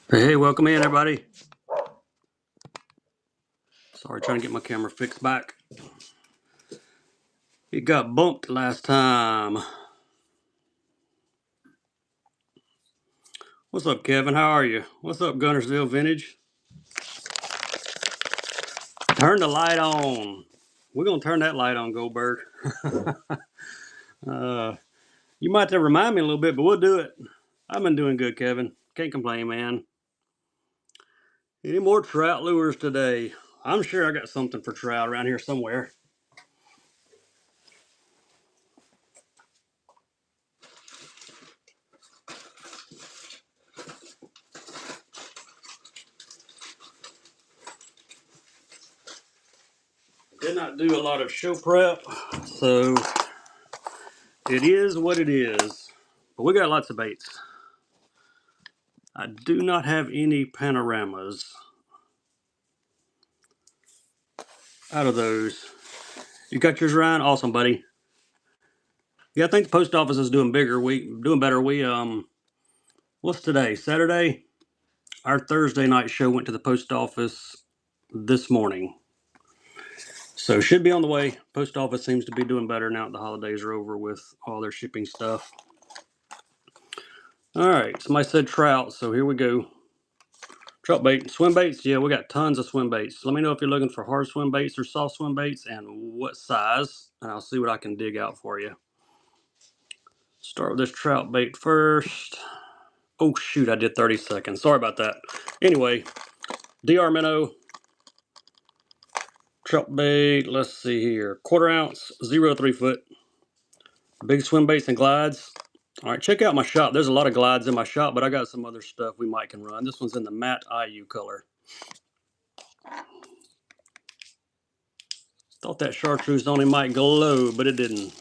Hey, welcome in, everybody. Sorry, trying to get my camera fixed back. It got bumped last time. What's up, Kevin? How are you? What's up, Gunnersville Vintage? Turn the light on. We're going to turn that light on, Goldberg. uh, you might have to remind me a little bit, but we'll do it. I've been doing good, Kevin. Can't complain, man. Any more trout lures today? I'm sure I got something for trout around here somewhere. Did not do a lot of show prep, so it is what it is. But we got lots of baits. I do not have any panoramas out of those. You got yours, Ryan? Awesome, buddy. Yeah, I think the post office is doing bigger. Doing better. What's today? Saturday? Our Thursday night show went to the post office this morning. So should be on the way. Post office seems to be doing better now that the holidays are over with all their shipping stuff. All right, somebody said trout, so here we go. Trout bait, swim baits. Yeah, we got tons of swim baits. Let me know if you're looking for hard swim baits or soft swim baits and what size, and I'll see what I can dig out for you. Start with this trout bait first. Oh shoot, I did 30 seconds. Sorry about that. Anyway, DR minnow, trout bait. Let's see here. 1/4 ounce, 0 to 3 foot. Big swim baits and glides. All right, check out my shop. There's a lot of glides in my shop, but I got some other stuff we might can run. This one's in the matte IU color. Thought that chartreuse only might glow, but it didn't.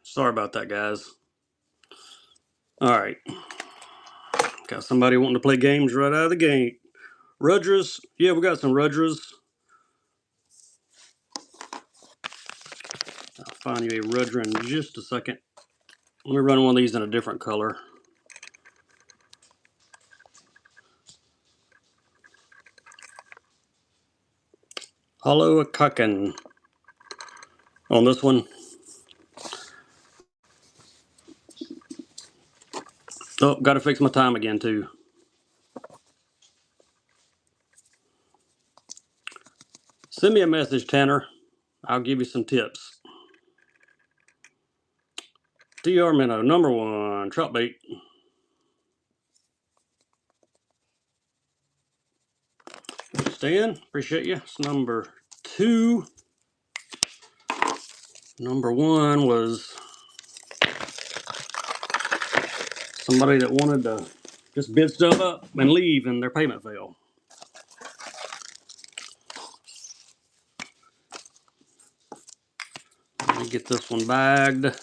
Sorry about that, guys. All right. Got somebody wanting to play games right out of the gate. Rudras. Yeah, we got some Rudras. I'll find you a Rudra in just a second. Let me run one of these in a different color. Hollow a Kuckin on this one. Oh, got to fix my time again, too. Send me a message, Tanner. I'll give you some tips. DR Minnow, number 1, trout bait. Stan, appreciate you. It's number 2. Number 1 was somebody that wanted to just bid stuff up and leave and their payment failed. Let me get this one bagged.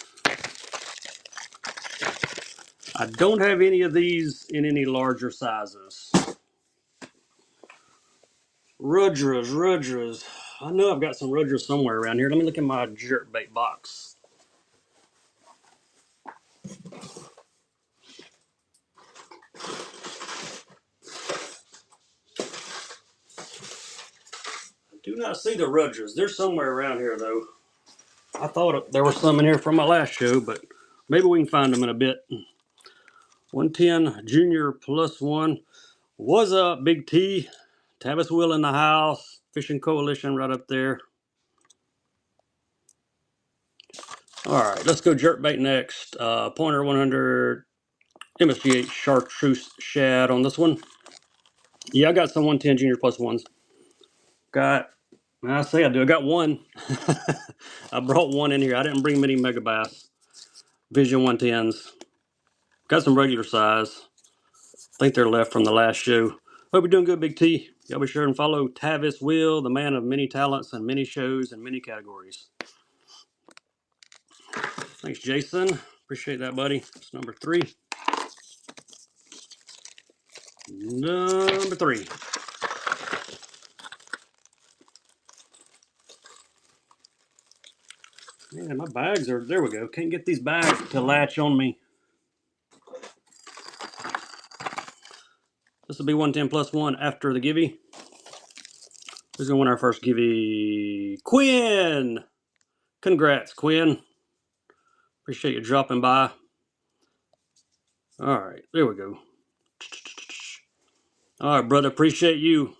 I don't have any of these in any larger sizes. Rudras. I know I've got some Rudras somewhere around here. Let me look in my jerkbait box. I do not see the Rudras. They're somewhere around here, though. I thought there were some in here from my last show, but maybe we can find them in a bit. 110 Junior +1. What's up, Big T? Tavis Will in the house. Fishing Coalition right up there. All right, let's go jerkbait next. Pointer 100 MSGH chartreuse shad on this one. Yeah, I got some 110 Junior +1s. I say I do. I got one. I brought one in here. I didn't bring many mega bass. Vision 110s. Got some regular size. I think they're left from the last show. Hope you're doing good, Big T. Y'all be sure and follow Tavis Will, the man of many talents and many shows and many categories. Thanks, Jason. Appreciate that, buddy. It's number 3. Number 3. Man, my bags are, there we go. Can't get these bags to latch on me. This will be 110 plus 1 after the givey. Who's going to win our first givey? Quinn! Congrats, Quinn. Appreciate you dropping by. All right, there we go. All right, brother, appreciate you.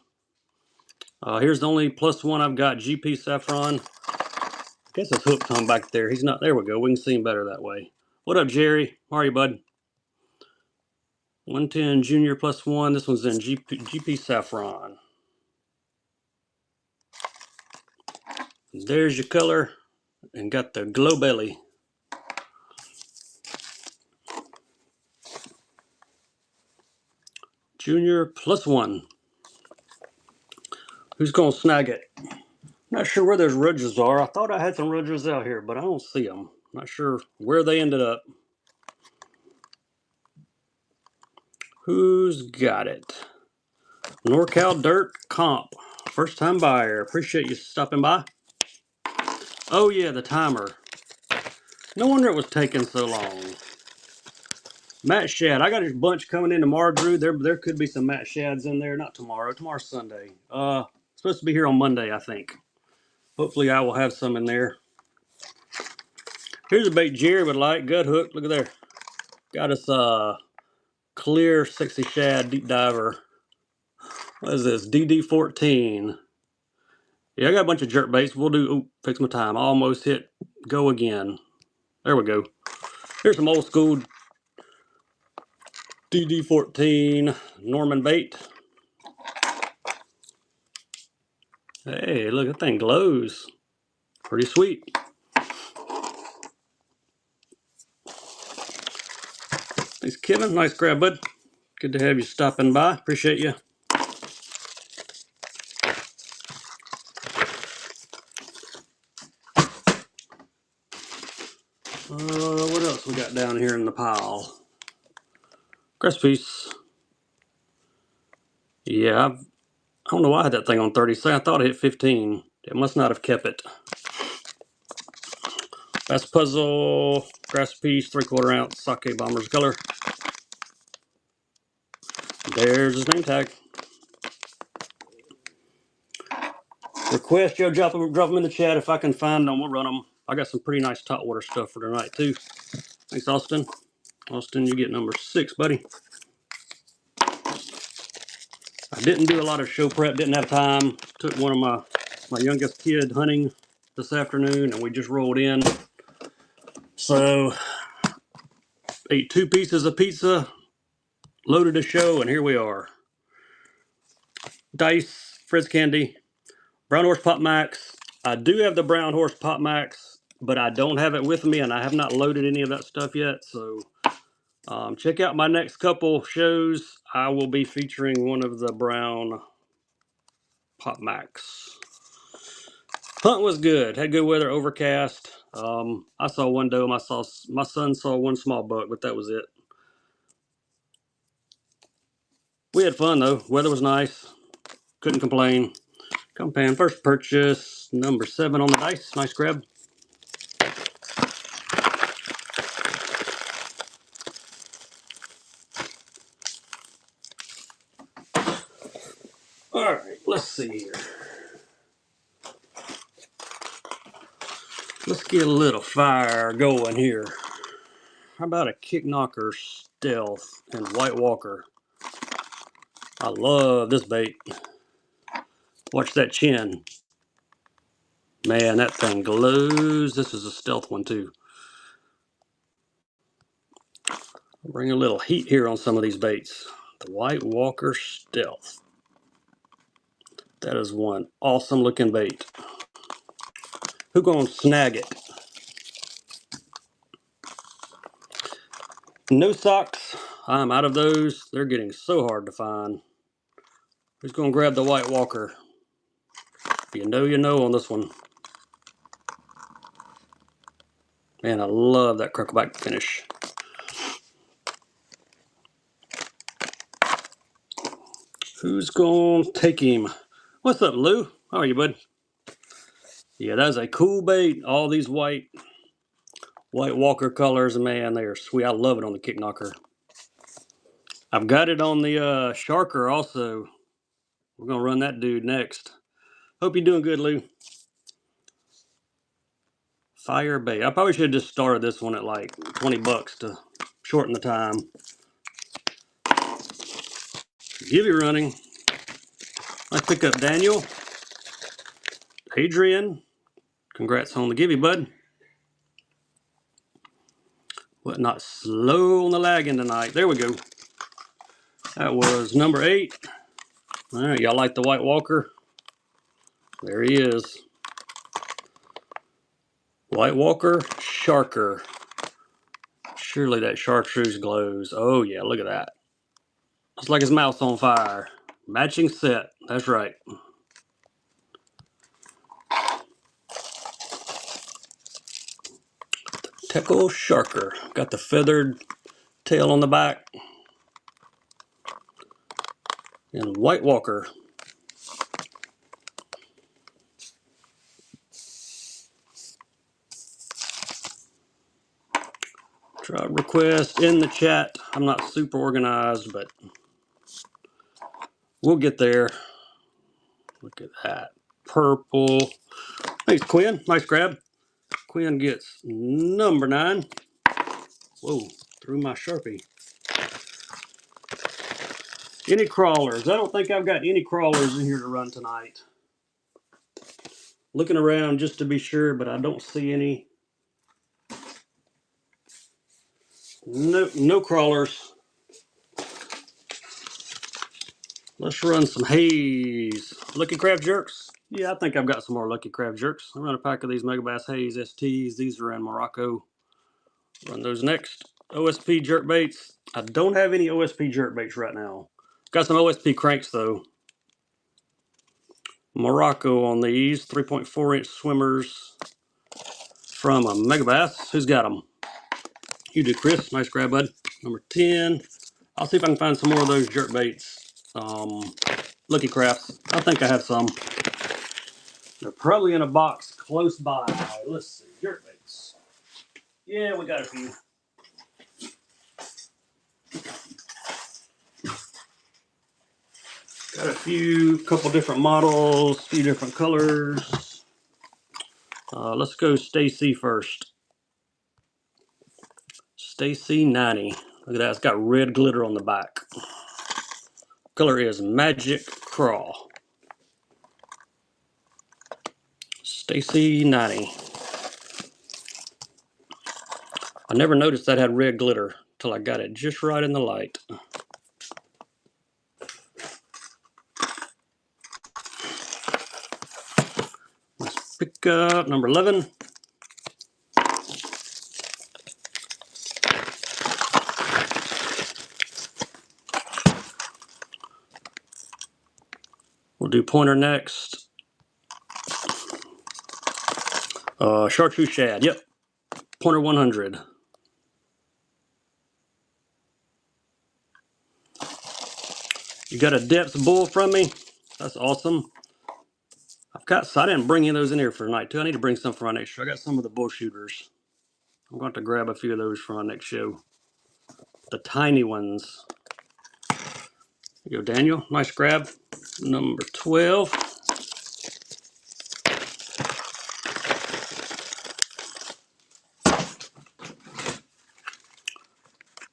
Here's the only plus 1 I've got, GP Saffron. I guess it's hooked on back there. He's not, there we go. We can see him better that way. What up, Jerry? How are you, bud? 110 Junior plus 1. This one's in GP Saffron. There's your color. And got the glow belly. Junior plus 1. Who's going to snag it? Not sure where those ridges are. I thought I had some ridges out here, but I don't see them. Not sure where they ended up. Who's got it? NorCal Dirt Comp. First time buyer. Appreciate you stopping by. Oh yeah, the timer. No wonder it was taking so long. Matt Shad. I got a bunch coming in tomorrow, Drew. There could be some Matt Shads in there. Not tomorrow. Tomorrow's Sunday. Supposed to be here on Monday, I think. Hopefully I will have some in there. Here's a bait Jerry would like. Gut hook. Look at there. Got us clear 60 shad deep diver. What is this? DD14. Yeah, I got a bunch of jerk baits. We'll do, oh, fix my time. I almost hit go again. There we go. Here's some old school DD14 Norman bait. Hey, look, that thing glows. Pretty sweet. Thanks, Kevin. Nice grab, bud. Good to have you stopping by. Appreciate you. What else we got down here in the pile? Grass piece. Yeah, I don't know why I had that thing on 30. I thought it hit 15. It must not have kept it. That's puzzle, grass piece, 3/4 ounce, sake bomber's color. There's his name tag. Request Joe drop them in the chat if I can find them. We'll run them. I got some pretty nice top water stuff for tonight too. Thanks, Austin. Austin, you get number 6, buddy. I didn't do a lot of show prep. Didn't have time. Took one of my youngest kid hunting this afternoon, and we just rolled in. So ate 2 pieces of pizza, loaded a show, and here we are. Dice, Fritz Candy, Brown Horse Pop Max. I do have the Brown Horse Pop Max, but I don't have it with me, and I have not loaded any of that stuff yet. So check out my next couple shows. I will be featuring one of the Brown Pop Max. Hunt was good. Had good weather, overcast. I saw one doe. My son saw one small buck, but that was it. We had fun though. Weather was nice. Couldn't complain. Compan first purchase, number 7 on the dice. Nice grab. All right, let's see here. Let's get a little fire going here. How about a Kick Knocker Stealth and White Walker? I love this bait. Watch that chin. Man, that thing glows. This is a stealth one too. Bring a little heat here on some of these baits. The White Walker Stealth. That is one awesome looking bait. Who gonna snag it? No socks. I'm out of those. They're getting so hard to find. Who's gonna grab the White Walker? You know on this one. Man, I love that crackleback finish. Who's gonna take him? What's up, Lou? How are you, bud? Yeah, that's a cool bait. All these white Walker colors, man, they are sweet. I love it on the kick knocker. I've got it on the Sharker also. We're gonna run that dude next. Hope you're doing good, Lou. Fire bait. I probably should have just started this one at like 20 bucks to shorten the time. Gibby running. Nice pick up, Daniel. Adrian. Congrats on the Gibby, bud. What, not slow on the lagging tonight. There we go. That was number 8. All right, y'all like the White Walker? There he is. White Walker, Sharker. Surely that chartreuse glows. Oh yeah, look at that. It's like his mouth's on fire. Matching set. That's right. Teckle Sharker. Got the feathered tail on the back. And White Walker. Drop request in the chat. I'm not super organized, but we'll get there. Look at that. Purple. Thanks, Quinn. Nice grab. Quinn gets number 9. Whoa, threw my Sharpie. Any crawlers? I don't think I've got any crawlers in here to run tonight. Looking around just to be sure, but I don't see any. No crawlers. Let's run some haze. Lucky Crab Jerks. Yeah, I think I've got some more Lucky Crab Jerks. I'll run a pack of these Megabass Haze STs. These are in Morocco. Run those next. OSP jerk baits. I don't have any OSP jerk baits right now. Got some OSP cranks though. Morocco on these. 3.4-inch swimmers from a Megabass. Who's got them? You do, Chris. Nice grab, bud. Number 10. I'll see if I can find some more of those jerk baits. Lucky Crafts. I think I have some. They're probably in a box close by. Let's see. Jerk baits. Yeah, we got a few. Got a few, couple different models, a few different colors. Let's go Stacy first. Stacy 90. Look at that. It's got red glitter on the back. Color is Magic Crawl. Stacy 90. I never noticed that had red glitter till I got it just right in the light. Let's pick up number 11. We'll do pointer next. Chartreuse shad. Yep. Pointer 100. You got a depths bull from me? That's awesome. I didn't bring any of those in here for tonight too. I need to bring some for my next show. I got some of the bull shooters. I'm going to grab a few of those for my next show. The tiny ones. There you go, Daniel. Nice grab. Number 12.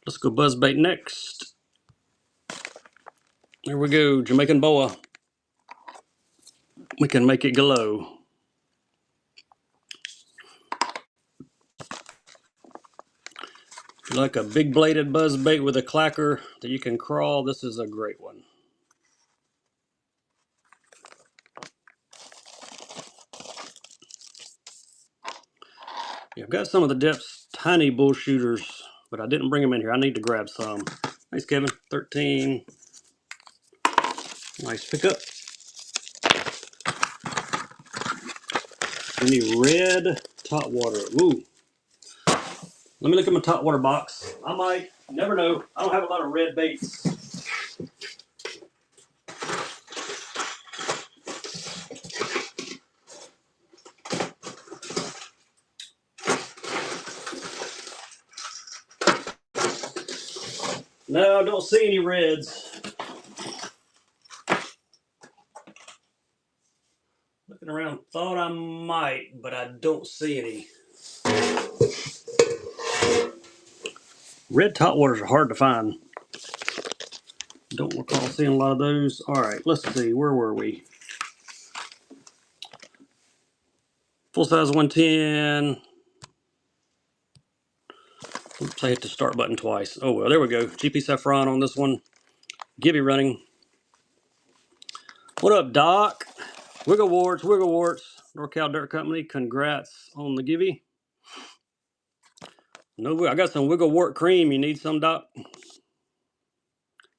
Let's go buzzbait next. There we go, Jamaican boa. We can make it glow. If you like a big bladed buzzbait with a clacker that you can crawl, this is a great one. Yeah, I've got some of the depths tiny bull shooters, but I didn't bring them in here. I need to grab some. Thanks, Kevin. 13. Nice pickup. Any red top water. Ooh. Let me look at my top water box. I might. Never know. I don't have a lot of red baits. No, I don't see any reds. Looking around, thought I might, but I don't see any. Red top waters are hard to find. Don't recall seeing a lot of those. All right, let's see. Where were we? Full size 110. Oops, I hit the start button twice. Oh, well, there we go. GP Saffron on this one. Gibby running. What up, Doc? Wiggle Warts, Wiggle Warts. NorCal Dirt Company, congrats on the Gibby. No, I got some Wiggle Wart cream. You need some, Doc?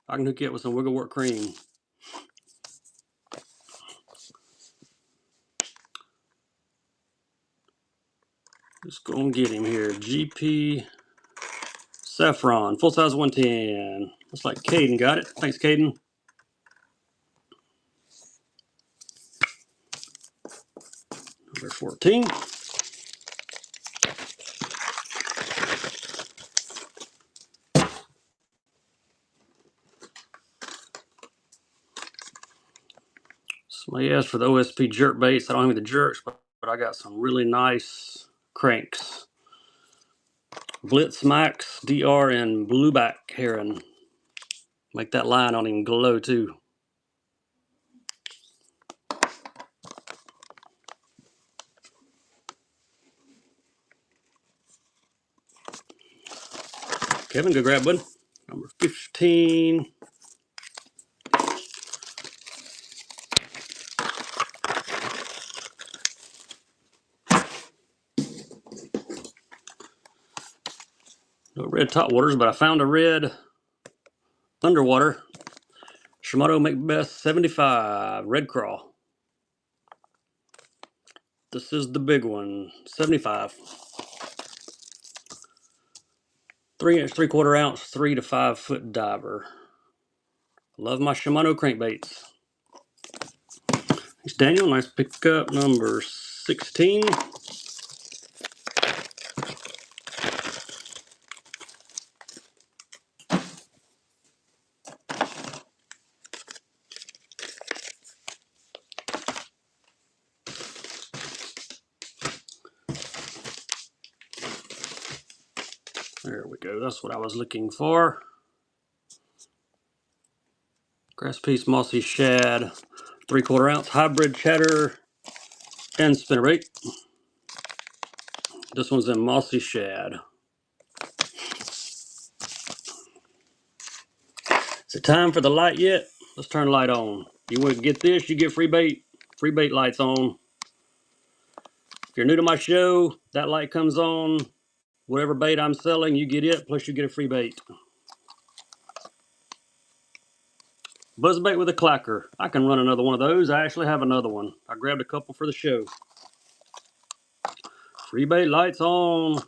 I can hook you up with some Wiggle Wart cream. Let's go and get him here. GP Saffron, full size 110. Looks like Caden got it. Thanks, Caden. Number 14. Somebody asked for the OSP jerk baits. I don't have any of the jerks, but I got some really nice cranks. Blitz Max, DR, and Blueback Heron. Make that line on him glow too. Kevin, go grab one. Number 15. No red top waters, but I found a red underwater. Shimano Macbeth 75 red crawl. This is the big one, 75. 3-inch, 3/4 ounce, 3 to 5 foot diver. Love my Shimano crankbaits. Thanks, Daniel. Nice pickup, number 16. There we go. That's what I was looking for. Grass piece, mossy shad, 3/4 ounce, hybrid chatter, and spinnerbait. This one's in mossy shad. Is it time for the light yet? Let's turn the light on. You want to get this, you get free bait. Free bait lights on. If you're new to my show, that light comes on. Whatever bait I'm selling, you get it, plus you get a free bait. Buzzbait with a clacker. I can run another one of those. I actually have another one. I grabbed a couple for the show. Free bait lights on.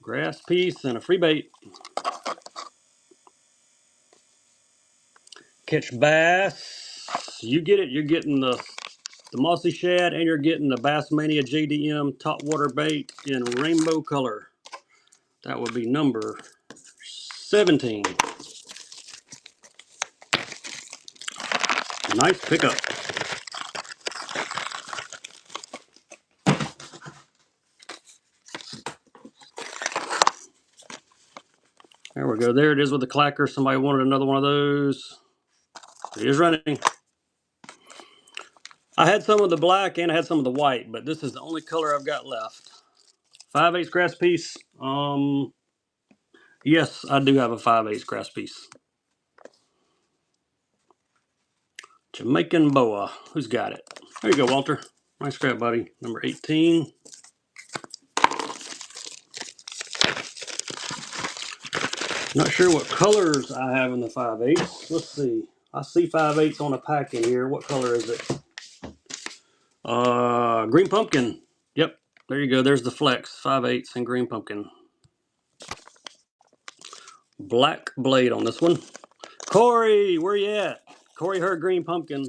Grass piece and a free bait. Catch bass. You get it. You're getting the mossy shad and you're getting the Bassmania JDM top water bait in rainbow color. That would be number 17. Nice pickup. There we go. There it is with the clacker. Somebody wanted another one of those. It is running. I had some of the black and I had some of the white, but this is the only color I've got left. 5/8 grass piece. Yes, I do have a 5/8 grass piece. Jamaican boa. Who's got it? There you go, Walter. Nice grab, buddy. Number 18. Not sure what colors I have in the 5/8. Let's see. I see 5/8 on a pack in here. What color is it? Green pumpkin. Yep. There you go. There's the flex. 5/8 and green pumpkin. Black blade on this one. Corey, where you at? Corey heard green pumpkin.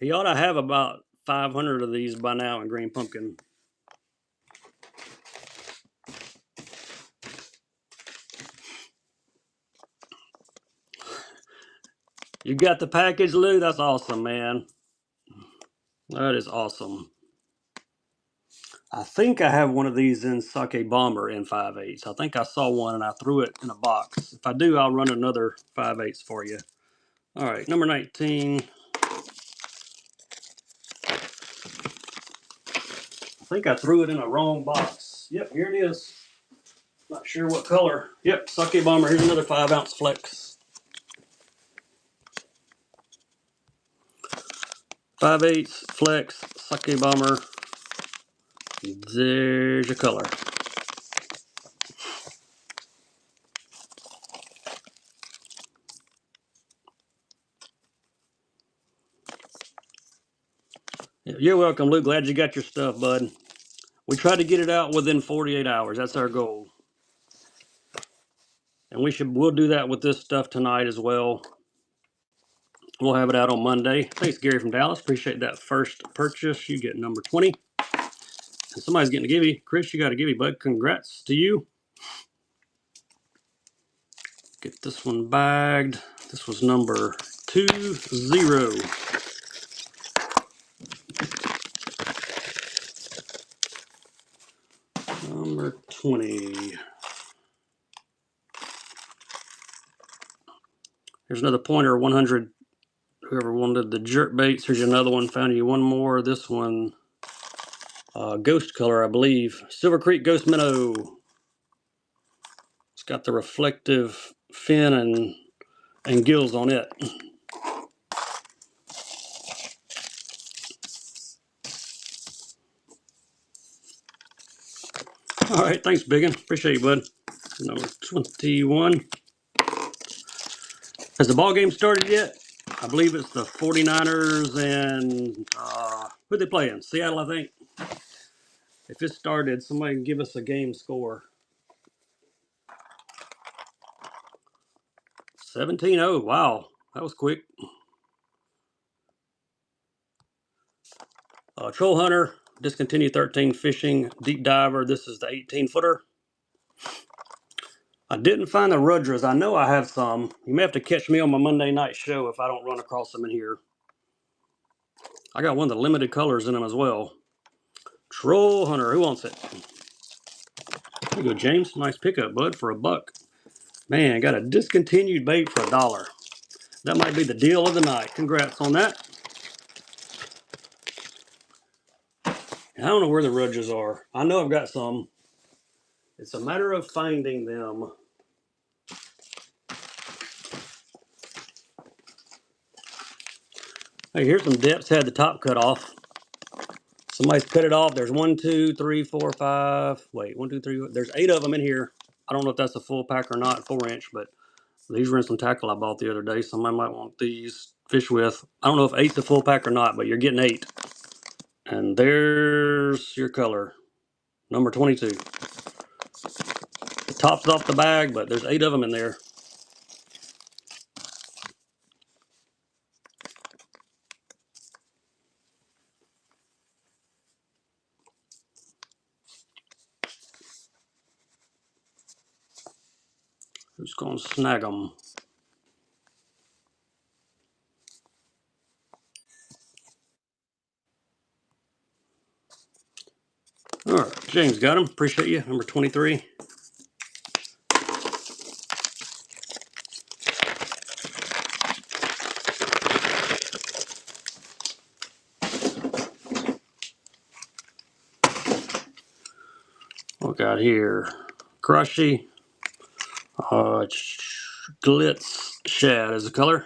He ought to have about 500 of these by now in green pumpkin. You got the package, Lou? That's awesome, man. That is awesome. I think I have one of these in Sake Bomber in 5/8. I think I saw one and I threw it in a box. If I do, I'll run another 5/8 for you. All right, number 19. I think I threw it in a wrong box. Yep, here it is. Not sure what color. Yep, Sake Bomber. Here's another 5-ounce flex. 5/8 flex Sake Bomber. There's your color. You're welcome, Lou. Glad you got your stuff, bud. We try to get it out within 48 hours. That's our goal. And we'll do that with this stuff tonight as well. We'll have it out on Monday. Thanks, Gary from Dallas. Appreciate that first purchase. You get number 20. And somebody's getting a givey. Chris, you got a givey, bud. Congrats to you. Get this one bagged. This was number 20. Number 20. Here's another pointer, 100. Whoever wanted the jerk baits. Here's another one. Found you one more. This one, ghost color, I believe. Silver Creek Ghost Minnow. It's got the reflective fin and gills on it. All right, thanks, Biggin. Appreciate you, bud. Number 21. Has the ball game started yet? I believe it's the 49ers and who are they playing? Seattle, I think. If it started, somebody can give us a game score. 17-0. Wow, that was quick. Troll Hunter, discontinued 13 fishing deep diver. This is the 18-footer. I didn't find the Rudras. I know I have some. You may have to catch me on my Monday night show if I don't run across them in here. I got one of the limited colors in them as well. Troll Hunter, who wants it? There you go, James. Nice pickup, bud, for $1. Man, got a discontinued bait for $1. That might be the deal of the night. Congrats on that. I don't know where the Rudras are. I know I've got some. It's a matter of finding them. Hey, here's some depths. Had the top cut off. Somebody's cut it off. There's 1, 2, 3, 4, 5. Wait, 1, 2, 3. There's 8 of them in here. I don't know if that's a full pack or not, 4-inch, but these were in some tackle I bought the other day. Somebody might want these fish with. I don't know if 8's a full pack or not, but you're getting 8. And there's your color, number 22. The top's off the bag, but there's 8 of them in there. Who's going to snag them? All right, James got them. Appreciate you. Number 23. What we got here? Crushy. Glitz shad is the color.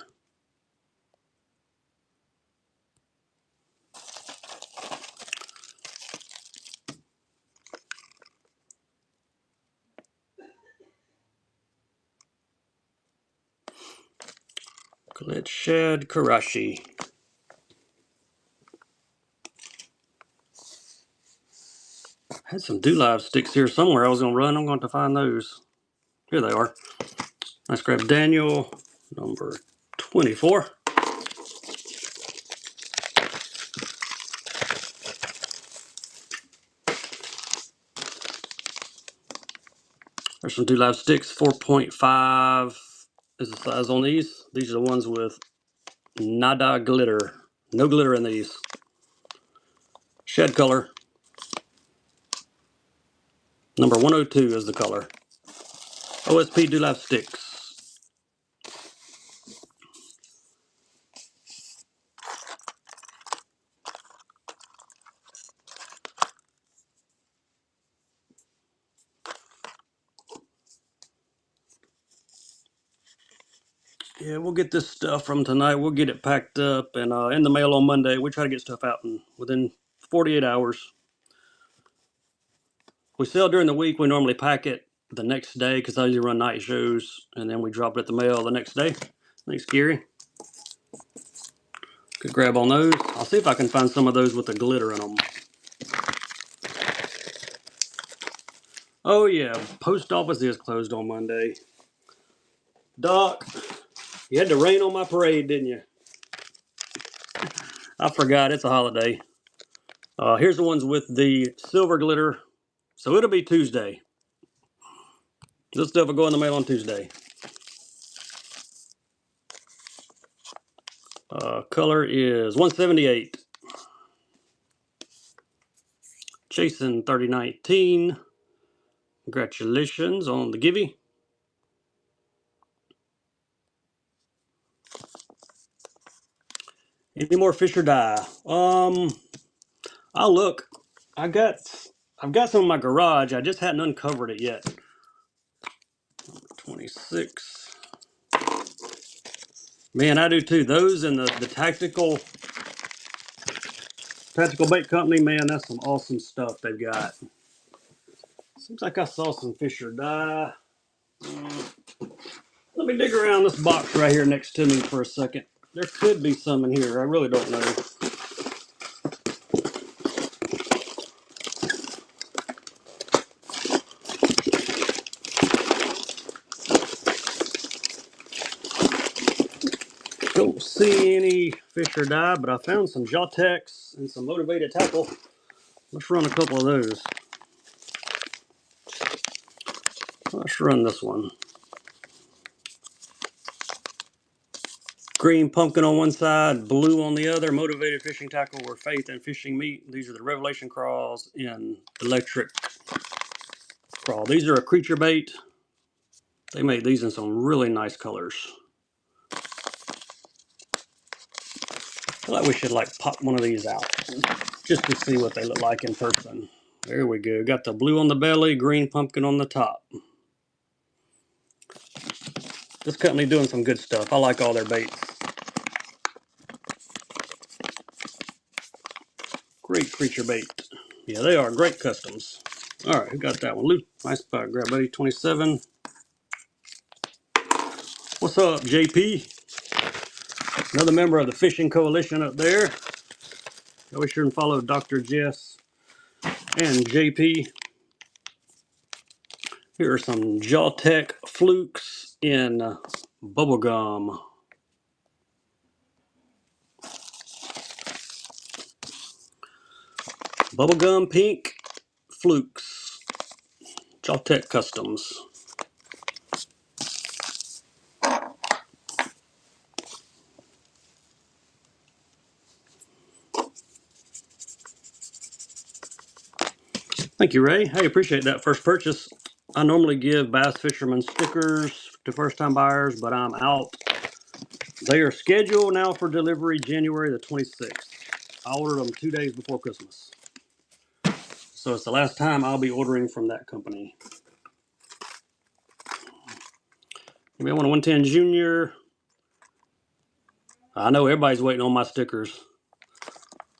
Glitz shad Karashi. Had some do-live sticks here somewhere I was going to run. I'm going to find those. Here they are. Nice grab, Daniel, number 24. There's some do-live sticks. 4.5 is the size on these. These are the ones with Nada glitter. No glitter in these. Shed color. Number 102 is the color. OSP Dewlap sticks. Yeah, we'll get this stuff from tonight. We'll get it packed up and in the mail on Monday. We try to get stuff out within 48 hours. We sell during the week. We normally pack it the next day because I usually run night shows, and then we drop it at the mail the next day. Thanks, Gary. Could grab on those. I'll see if I can find some of those with the glitter in them. Oh yeah, post office is closed on Monday. Doc, you had to rain on my parade, didn't you? I forgot, it's a holiday. Here's the ones with the silver glitter. So it'll be Tuesday. This stuff will go in the mail on Tuesday. Color is 178. Jason 3019. Congratulations on the givey. Any more Fisher dye? I'll look. I've got some in my garage. I just hadn't uncovered it yet. 26. Man, I do too. Those and the tactical bait company, man, that's some awesome stuff they've got. Seems like I saw some Fisher dye. Let me dig around this box right here next to me for a second. There could be some in here. I really don't know. Don't see any Fisher dye, but I found some Jawtex and some Motivated Tackle. Let's run a couple of those. Let's run this one. Green pumpkin on one side, blue on the other. Motivated Fishing Tackle where faith and fishing meet. These are the Revelation crawls in electric crawl. These are a creature bait. They made these in some really nice colors. I feel like we should pop one of these out just to see what they look like in person. There we go. Got the blue on the belly, green pumpkin on the top. This company doing some good stuff. I like all their baits. Great creature bait. Yeah, they are great customs. All right, who got that one? Luke, nice spot grab, buddy. 27. What's up, JP? Another member of the Fishing Coalition up there. Be sure and follow Dr. Jess and JP. Here are some Jawtech flukes in bubblegum. Bubblegum pink flukes. Jawtech Customs. Thank you, Ray. I appreciate that first purchase. I normally give bass fishermen stickers to first-time buyers, but I'm out. They are scheduled now for delivery January the 26th. I ordered them 2 days before Christmas. So it's the last time I'll be ordering from that company. Maybe I want a 110 Junior. I know everybody's waiting on my stickers.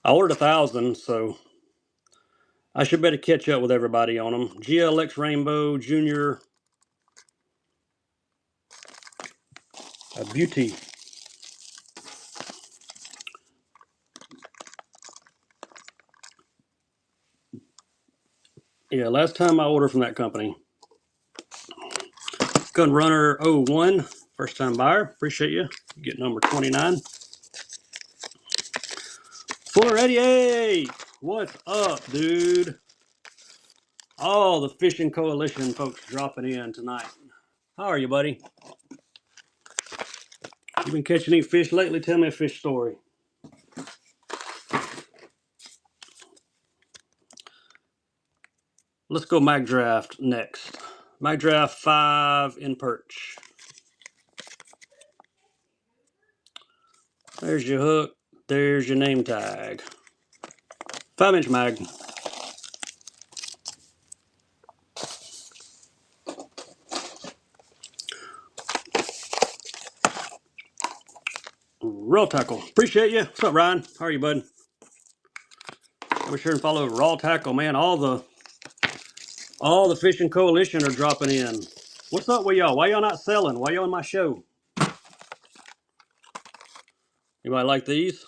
I ordered 1,000, so I should better catch up with everybody on them. GLX Rainbow Junior. A beauty. Yeah, last time I ordered from that company. Gun Runner 01, first time buyer. Appreciate you. You get number 29. Fuller 88. What's up, dude? All the Fishing Coalition folks dropping in tonight. How are you, buddy? You been catching any fish lately? Tell me a fish story. Let's go mag draft next. Mag draft 5 in perch. There's your hook. There's your name tag. 5-inch mag. Raw tackle. Appreciate you. What's up, Ryan? How are you, bud? Be sure and follow Raw Tackle, man. All the fishing coalition are dropping in. What's up with y'all? Why y'all not selling? Why y'all on my show? Anybody like these?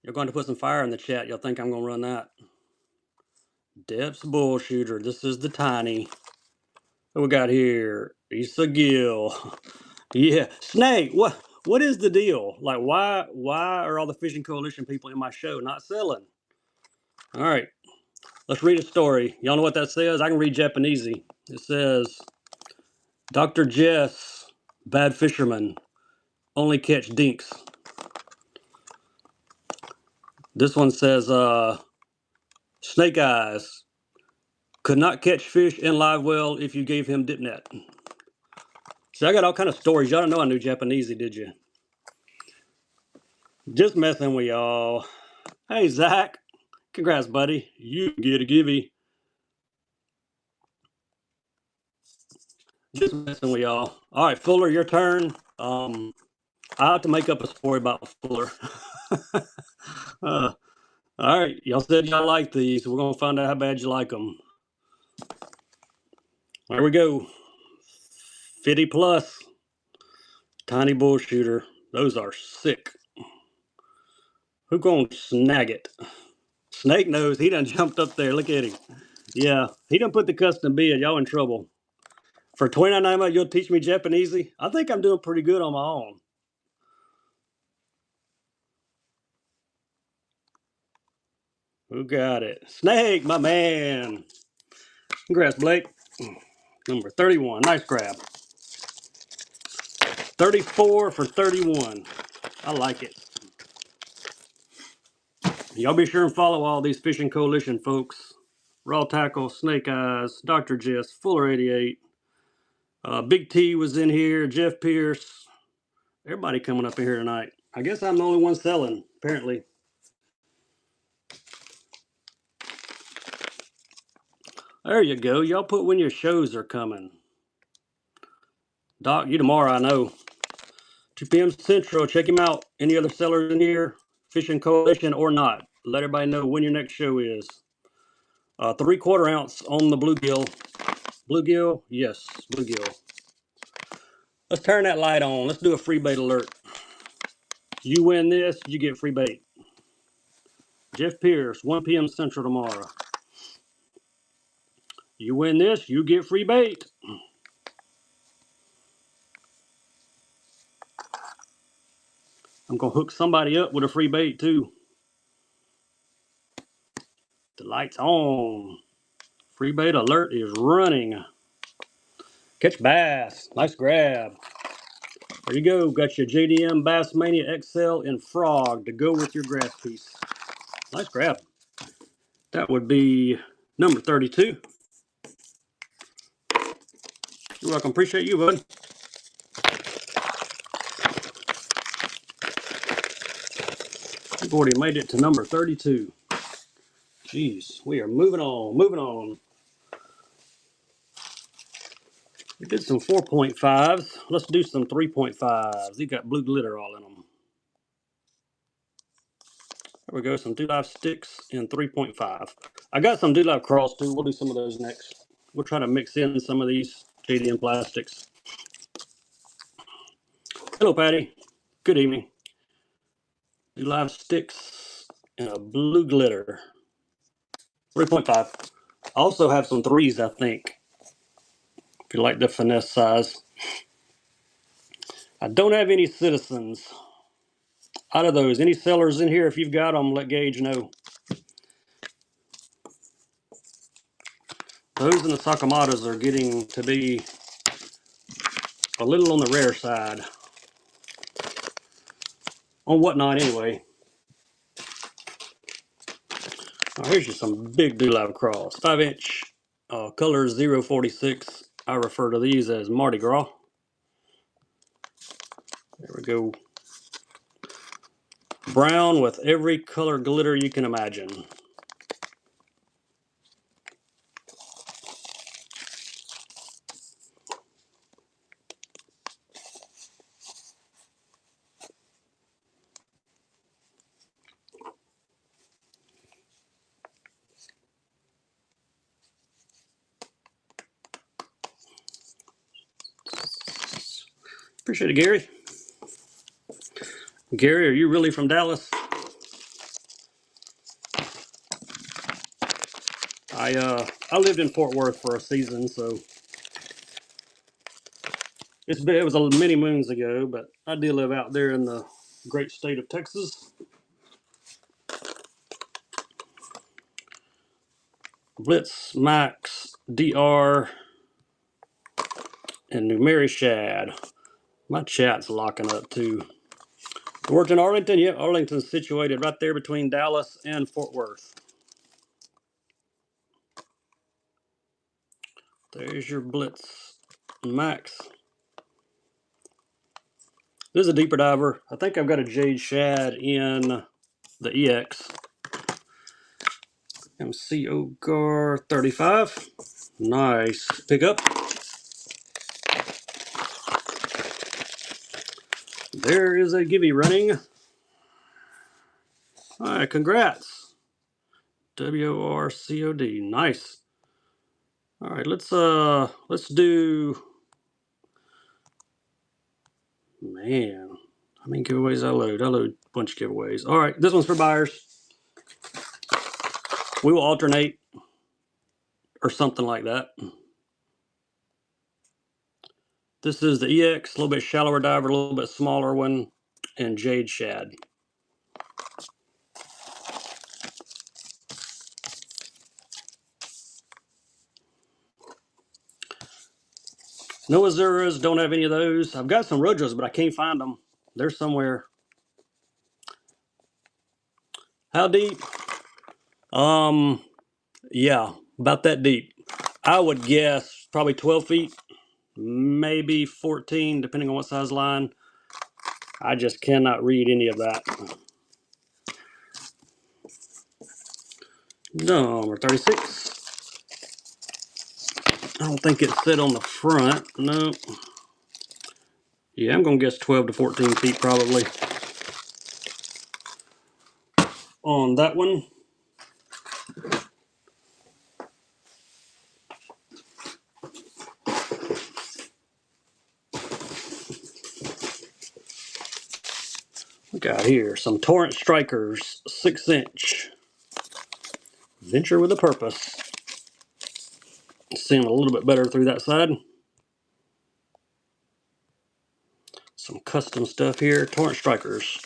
You're going to put some fire in the chat. Y'all think I'm going to run that? Depths bull shooter. This is the tiny. What we got here? Issa Gill. Yeah. Snake, what is the deal? Like, why are all the fishing coalition people in my show not selling? All right. Let's read a story. Y'all know what that says? I can read Japanesey. It says, Dr. Jess, bad fisherman, only catch dinks. This one says, Snake Eyes, could not catch fish in live well if you gave him dip net. See, I got all kind of stories. Y'all don't know I knew Japanesey, did you? Just messing with y'all. Hey, Zach. Congrats, buddy. You get a givey. Just messing with y'all. All right, Fuller, your turn. I have to make up a story about Fuller. All right, y'all said y'all like these, so we're going to find out how bad you like them. There we go. 50 plus. Tiny bull shooter. Those are sick. Who gonna snag it? Snake knows. He done jumped up there. Look at him. Yeah, he done put the custom bid. Y'all in trouble. For $29.99, you'll teach me Japanesey? I think I'm doing pretty good on my own. Who got it? Snake, my man. Congrats, Blake. Number 31. Nice grab. 34 for 31. I like it. Y'all be sure and follow all these fishing coalition folks. Raw Tackle, Snake Eyes, Dr. Jess, Fuller 88. Big T was in here, Jeff Pierce. Everybody coming up in here tonight. I guess I'm the only one selling, apparently. There you go. Y'all put when your shows are coming. Doc, you tomorrow, I know. 2 p.m. Central. Check him out. Any other sellers in here? Fishing Coalition or not. Let everybody know when your next show is. 3/4 ounce on the bluegill. Bluegill? Yes, bluegill. Let's turn that light on. Let's do a free bait alert. You win this, you get free bait. Jeff Pierce, 1 p.m. Central tomorrow. You win this, you get free bait. I'm going to hook somebody up with a free bait too. The light's on. Free bait alert is running. Catch bass. Nice grab. There you go. Got your JDM Bass Mania XL in frog to go with your grass piece. Nice grab. That would be number 32. You're welcome. Appreciate you, bud. We've already made it to number 32. Jeez, we are moving on, moving on. We did some 4.5s. Let's do some 3.5s. These got blue glitter all in them. There we go, some Dew Live sticks in 3.5. I got some Dew Live crawls too. We'll do some of those next. We'll try to mix in some of these JDM plastics. Hello, Patty. Good evening. Dew Live sticks and a blue glitter. 3.5. I also have some 3s, I think, if you like the finesse size. I don't have any citizens. Out of those, any sellers in here, if you've got them, let Gage know. Those in the Sakamatas are getting to be a little on the rare side. On Whatnot, anyway. Here's just some big Dulab Cross. 5-inch, color 046. I refer to these as Mardi Gras. There we go. Brown with every color glitter you can imagine. Appreciate it, Gary. Gary, are you really from Dallas? I lived in Fort Worth for a season, so it was many moons ago, but I did live out there in the great state of Texas. Blitz, Max, DR, and New Mary Shad. My chat's locking up too. Worked in Arlington. Yeah, Arlington's situated right there between Dallas and Fort Worth. There's your Blitz, Max. This is a deeper diver. I think I've got a Jade Shad in the EX. MCO Gar 35. Nice pickup. There is a Gibby running. All right, congrats. WRCOD. Nice. All right, let's do, man, how many giveaways I load? I load a bunch of giveaways. All right, this one's for buyers. We will alternate or something like that. This is the EX, a little bit shallower diver, a little bit smaller one, and Jade Shad. No Azuras, don't have any of those. I've got some Rodras, but I can't find them. They're somewhere. How deep? Yeah, about that deep. I would guess probably 12 feet, maybe 14, depending on what size line. I just cannot read any of that. Number 36. I don't think it said on the front. No. Yeah, I'm going to guess 12 to 14 feet probably on that one. We got here some Torrent Strikers, 6-inch. Venture with a purpose. Seeing a little bit better through that side. Some custom stuff here. Torrent Strikers,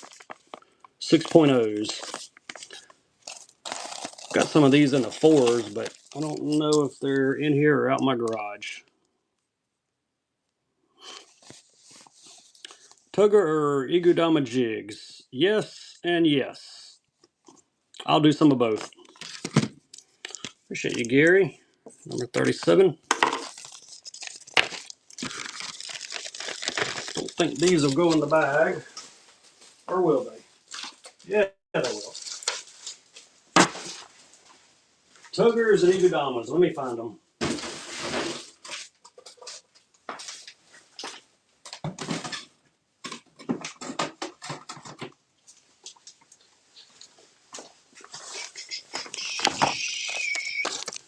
6.0s. Got some of these in the 4s, but I don't know if they're in here or out in my garage. Tugger or Igudama jigs? Yes and yes. I'll do some of both. Appreciate you, Gary. Number 37. Don't think these will go in the bag. Or will they? Yeah, they will. Tuggers and Igudamas. Let me find them.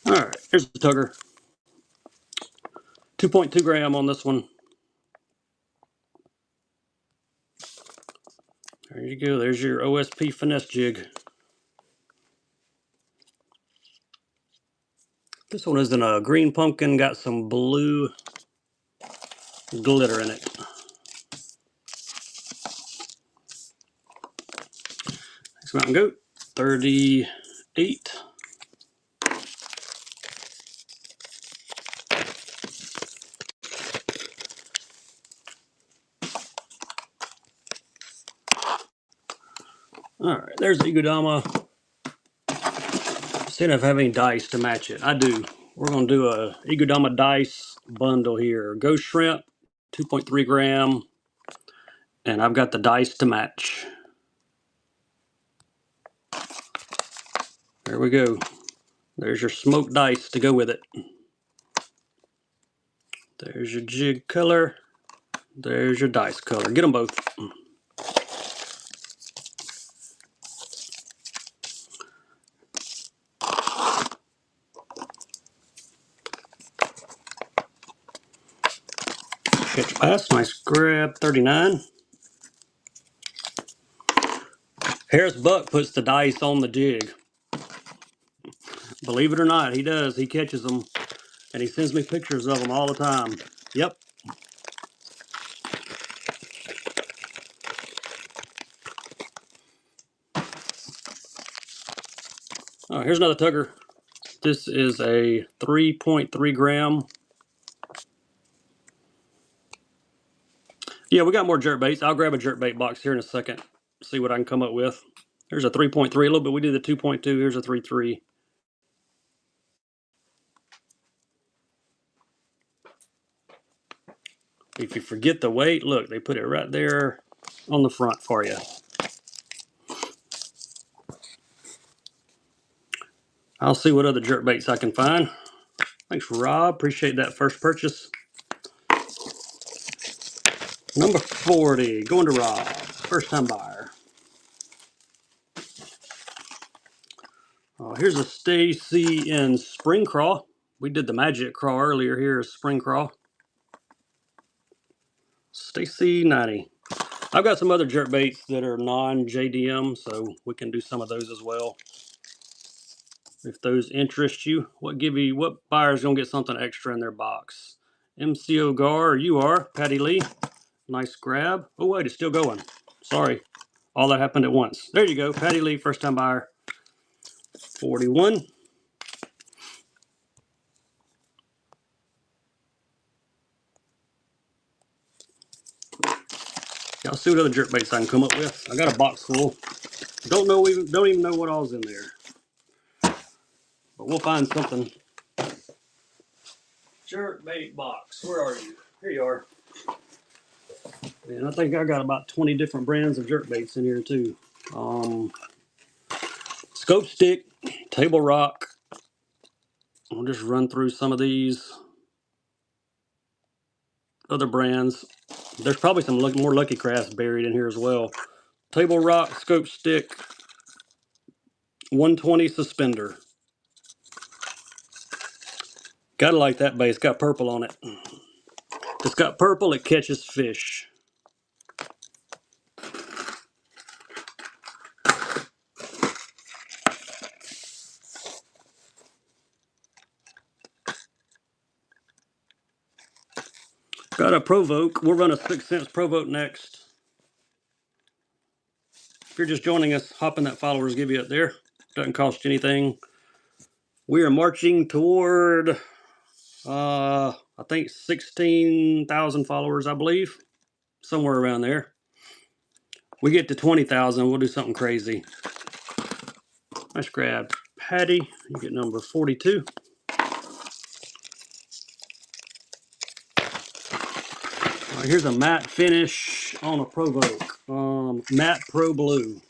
All right, here's the Tugger. 2.2 gram on this one. There you go. There's your OSP finesse jig. This one is in a green pumpkin, got some blue glitter in it. Next Mountain Goat, 38. All right, there's the Egodama. See if I have any dice to match it. I do. We're going to do a Egodama dice bundle here. Ghost Shrimp, 2.3 gram. And I've got the dice to match. There we go. There's your smoked dice to go with it. There's your jig color. There's your dice color. Get them both. Catch pass. Nice grab. 39. Harris Buck puts the dice on the jig. Believe it or not, he does. He catches them. And he sends me pictures of them all the time. Yep. Oh, here's another tugger. This is a 3.3 gram. Yeah, we got more jerk baits. I'll grab a jerk bait box here in a second. See what I can come up with. Here's a 3.3. A little bit. We did the 2.2. Here's a 3.3. If you forget the weight, look, they put it right there on the front for you. I'll see what other jerk baits I can find. Thanks, Rob. Appreciate that first purchase. Number 40, going to Rob. First time buyer. Here's a Stacy in Spring Craw. We did the Magic Craw earlier. Here is Spring Craw. Stacy 90. I've got some other jerk baits that are non-JDM, so we can do some of those as well. If those interest you, what buyer's gonna get something extra in their box? MCO Gar, you are. Patty Lee, nice grab. Oh wait, it's still going. Sorry, all that happened at once. There you go, Patty Lee, first time buyer. 41. Y'all see what other jerk baits I can come up with. I got a box full. Don't even know what all's in there, but we'll find something. Jerk bait box. Where are you? Here you are. And I think I got about 20 different brands of jerk baits in here too. Scope stick, table rock. I'll just run through some of these other brands. There's probably some more Lucky Crafts buried in here as well. Table rock, scope stick, 120 suspender. Gotta like that bait. It's got purple on it. It's got purple, it catches fish. Got a Provoke. We'll run a 6 cents Provoke next. If you're just joining us, hop in that followers give you up there. Doesn't cost you anything. We are marching toward, I think 16,000 followers, I believe. Somewhere around there. We get to 20,000, we'll do something crazy. Nice grab. Patty, you get number 42. Right, here's a matte finish on a Provoke. Matte Pro Blue.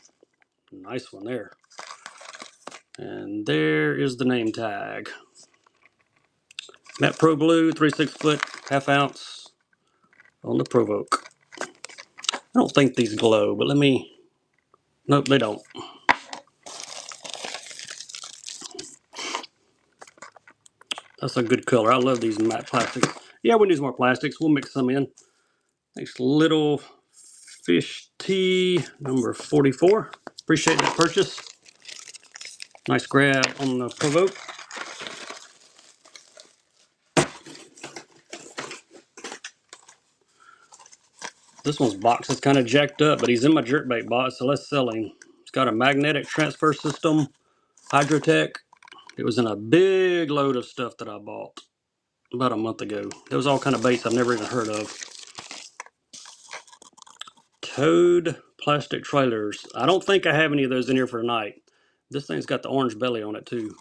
Nice one there. And there is the name tag. Matte Pro Blue, 3/6 foot, ½ ounce on the Provoke. I don't think these glow, but let me... Nope, they don't. That's a good color. I love these matte plastics. Yeah, we need some more plastics. We'll mix some in. Nice little fish tea, number 44. Appreciate that purchase. Nice grab on the Provoke. This one's box is kind of jacked up, but he's in my jerkbait box, so let's sell him. It's got a magnetic transfer system, Hydrotech. It was in a big load of stuff that I bought about a month ago. There was all kind of baits I've never even heard of. Toad plastic trailers. I don't think I have any of those in here for tonight. This thing's got the orange belly on it too.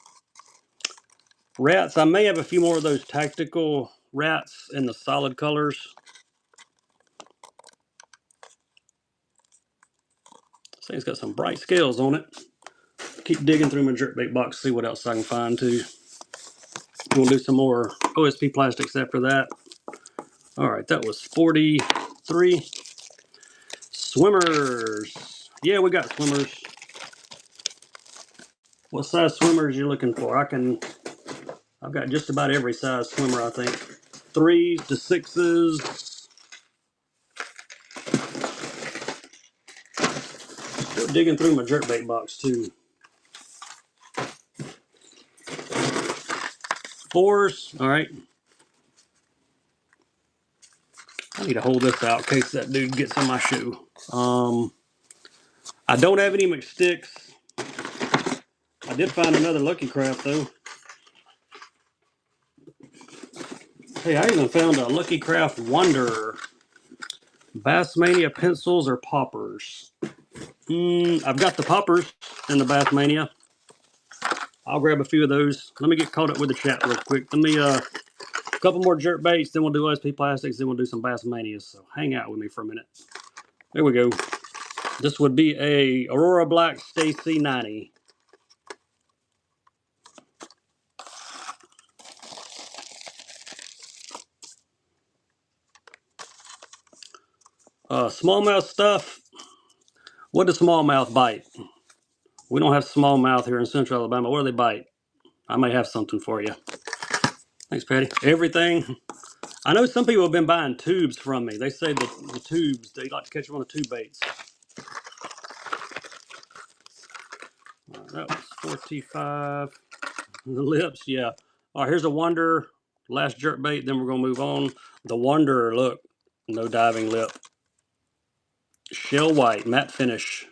Rats, I may have a few more of those tactical rats in the solid colors. This thing's got some bright scales on it. Keep digging through my jerkbait box, see what else I can find too. We'll do some more OSP plastics after that. All right, that was 43. Swimmers. Yeah, we got swimmers. What size swimmers you looking for? I've got just about every size swimmer, I think. 3s to 6s. Still digging through my jerkbait box too. 4s, all right. I need to hold this out in case that dude gets in my shoe. I don't have any McSticks. I did find another Lucky Craft though. Hey, I even found a Lucky Craft Wonder. Bassmania pencils or poppers? I've got the poppers in the Bassmania. I'll grab a few of those. Let me get caught up with the chat real quick. Let me a couple more jerk baits, then we'll do OSP plastics, then we'll do some Bassmanias. So hang out with me for a minute. There we go. This would be a Aurora Black Stacy 90. Smallmouth stuff. What does smallmouth bite? We don't have smallmouth here in Central Alabama. What do they bite? I may have something for you. Thanks, Patty. Everything. I know some people have been buying tubes from me. They say the tubes, they like to catch them on the tube baits. That was 45. The lips, yeah. All right, here's a Wonder. Last jerk bait, then we're going to move on. The Wonder, look, no diving lip. Shell white, matte finish.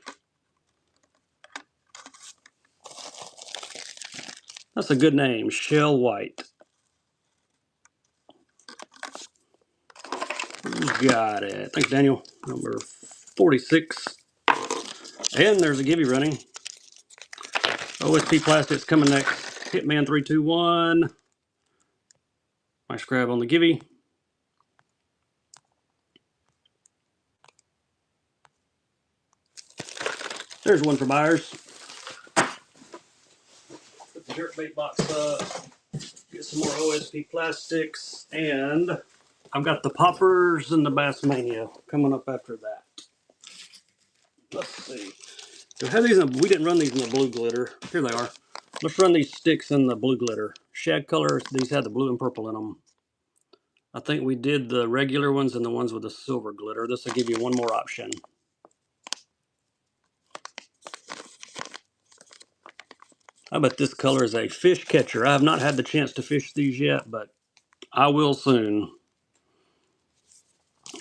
That's a good name, Shell White. Got it. Thanks, Daniel. Number 46. And there's a Gibby running. OSP Plastics coming next. Hitman 321. Nice grab on the Gibby. There's one for buyers. Put the jerkbait box up. Get some more OSP Plastics. And I've got the poppers and the Bassmania coming up after that. Let's see. We didn't run these in the blue glitter. Here they are. Let's run these sticks in the blue glitter. Shad colors, these had the blue and purple in them. I think we did the regular ones and the ones with the silver glitter. This will give you one more option. I bet this color is a fish catcher. I have not had the chance to fish these yet, but I will soon.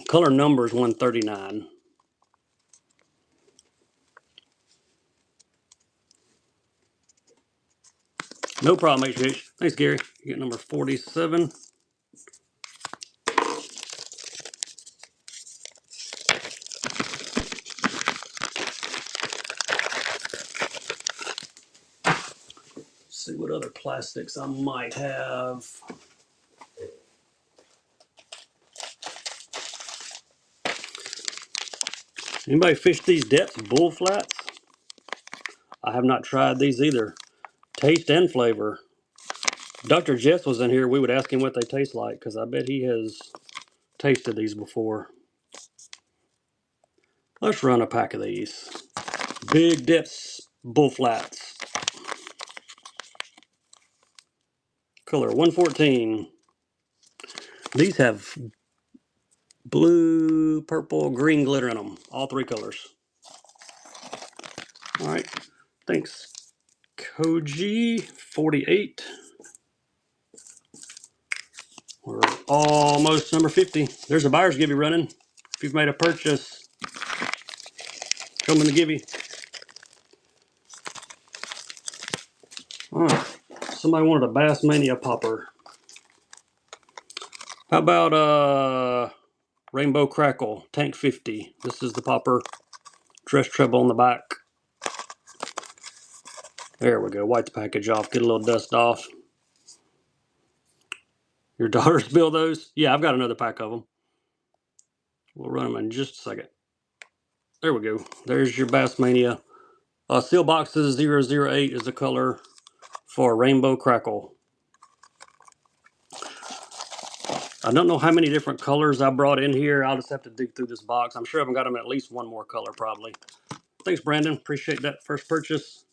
Color number is 139. No problem, HH. Thanks, Gary. You get number 47. See what other plastics I might have. Anybody fish these depths bull flats? I have not tried these either. Taste and flavor. Dr. Jess was in here. We would ask him what they taste like because I bet he has tasted these before. Let's run a pack of these. Big depths bull flats. Color 114. These have blue, purple, green glitter in them. All three colors. All right. Thanks. Koji 48. We're almost number 50. There's a buyer's Gibby running. If you've made a purchase, come in the Gibby. All right. Somebody wanted a Bassmania popper. How about Rainbow Crackle Tank 50? This is the popper. dress treble on the back. There we go. Wipe the package off. Get a little dust off. Your daughters build those? Yeah, I've got another pack of them. We'll run them in just a second. There we go. There's your Bassmania. Seal boxes 008 is the color for Rainbow Crackle. I don't know how many different colors I brought in here. I'll just have to dig through this box. I'm sure I've got them at least one more color probably. Thanks, Brandon. Appreciate that first purchase.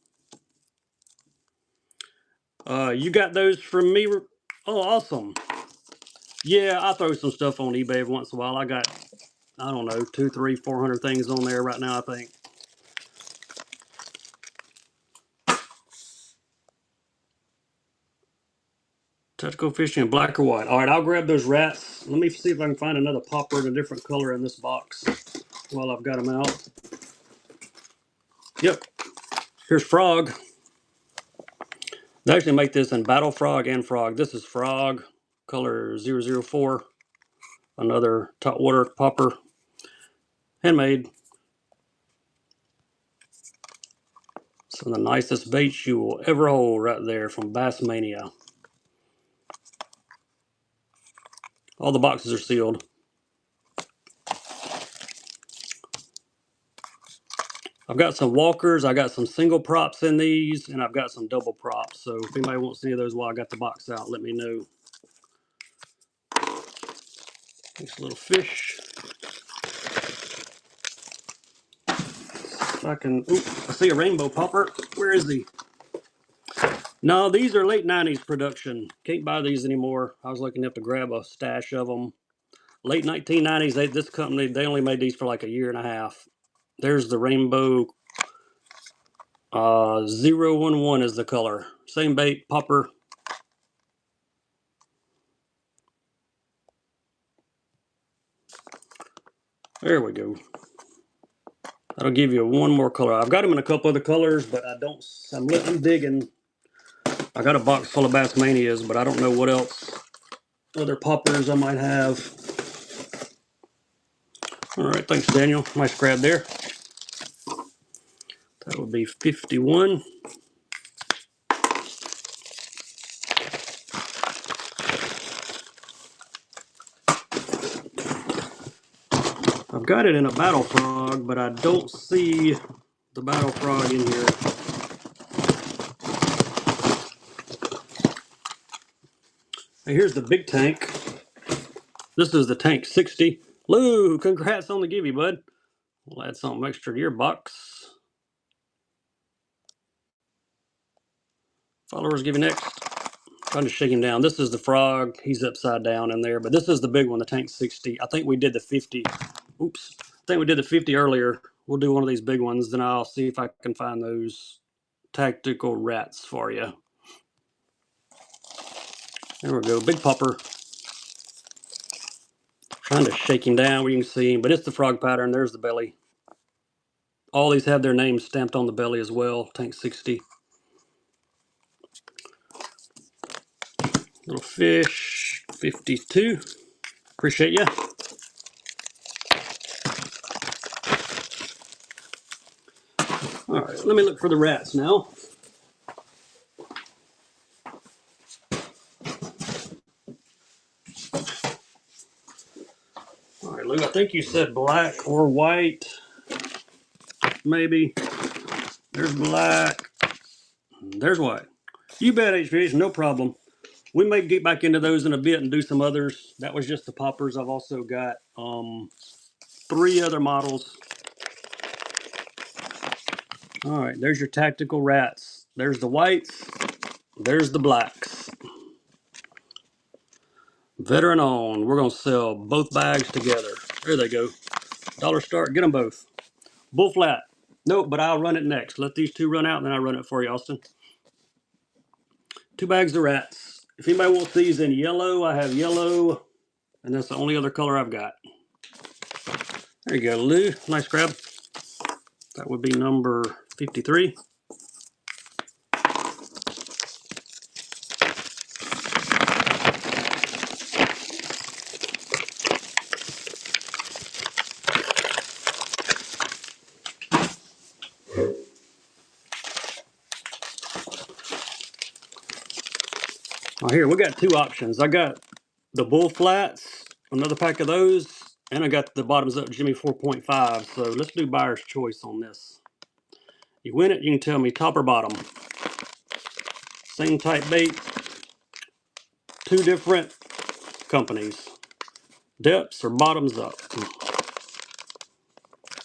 You got those from me? Oh, awesome. Yeah, I throw some stuff on eBay every once in a while. I got, I don't know, 200, 300, 400 things on there right now, I think. Tactical fishing, black or white. All right, I'll grab those rats. Let me see if I can find another popper in a different color in this box while I've got them out. Yep, here's frog. They actually make this in battle frog and frog. This is frog, color 004. Another top water popper, handmade. Some of the nicest baits you will ever hold right there from Bassmania. All the boxes are sealed. I've got some walkers, I got some single props in these, and I've got some double props. So if anybody wants any of those while I got the box out, let me know. Nice little fish. If I can, oop, I see a rainbow popper. Where is he? No, these are late 90s production. Can't buy these anymore. I was lucky enough to grab a stash of them. Late 1990s, this company, they only made these for like a year and a half. There's the rainbow 011 is the color. Same bait, popper. There we go. That'll give you one more color. I've got them in a couple other colors, but I'm digging. I got a box full of Bassmanias, but I don't know what else, other poppers I might have. All right, thanks, Daniel. Nice grab there. That would be 51. I've got it in a battle frog, but I don't see the battle frog in here. Hey, here's the big tank. This is the tank 60. Lou, congrats on the givey, bud. We'll add something extra to your box. Followers give you next. Trying to shake him down. This is the frog. He's upside down in there, but this is the big one, the tank 60. I think we did the 50. Oops. I think we did the 50 earlier. We'll do one of these big ones, then I'll see if I can find those tactical rats for you. There we go. Big popper. Trying to shake him down where you can see him, but it's the frog pattern. There's the belly. All these have their names stamped on the belly as well. Tank 60. Little fish, 52. Appreciate you. All right, let me look for the rats now. All right, Lou, I think you said black or white. Maybe. There's black. There's white. You bet, HVH, no problem. We may get back into those in a bit and do some others. That was just the poppers. I've also got 3 other models. All right, there's your tactical rats. There's the whites. There's the blacks. Veteran on. We're going to sell both bags together. There they go. Dollar start. Get them both. Bull flat. Nope, but I'll run it next. Let these 2 run out, and then I'll run it for you, Austin. 2 bags of rats. If anybody wants these in yellow, I have yellow. And that's the only other color I've got. There you go, Lou. Nice grab. That would be number 53. Oh, here, we got two options. I got the Bull Flats, another pack of those, and I got the Bottoms Up Jimmy 4.5. So let's do buyer's choice on this. You win it, you can tell me top or bottom. Same type bait, two different companies. Depths or bottoms up.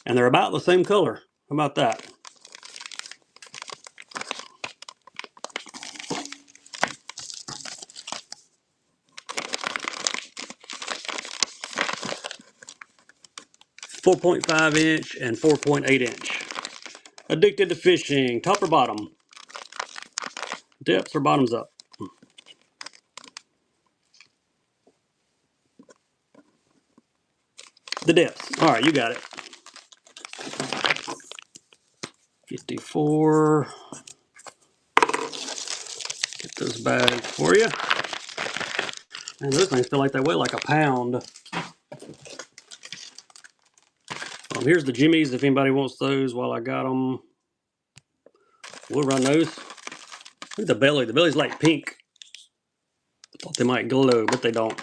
And they're about the same color. How about that? .5 inch and 4.8 inch. Addicted to fishing. Top or bottom? Depths or bottoms up? The depths. All right, you got it. 54. Get those bags for you. And those things feel like they weigh like a pound. Here's the Jimmies if anybody wants those while I got them. We'll run those. Look at the belly. The belly's like pink. Thought they might glow, but they don't.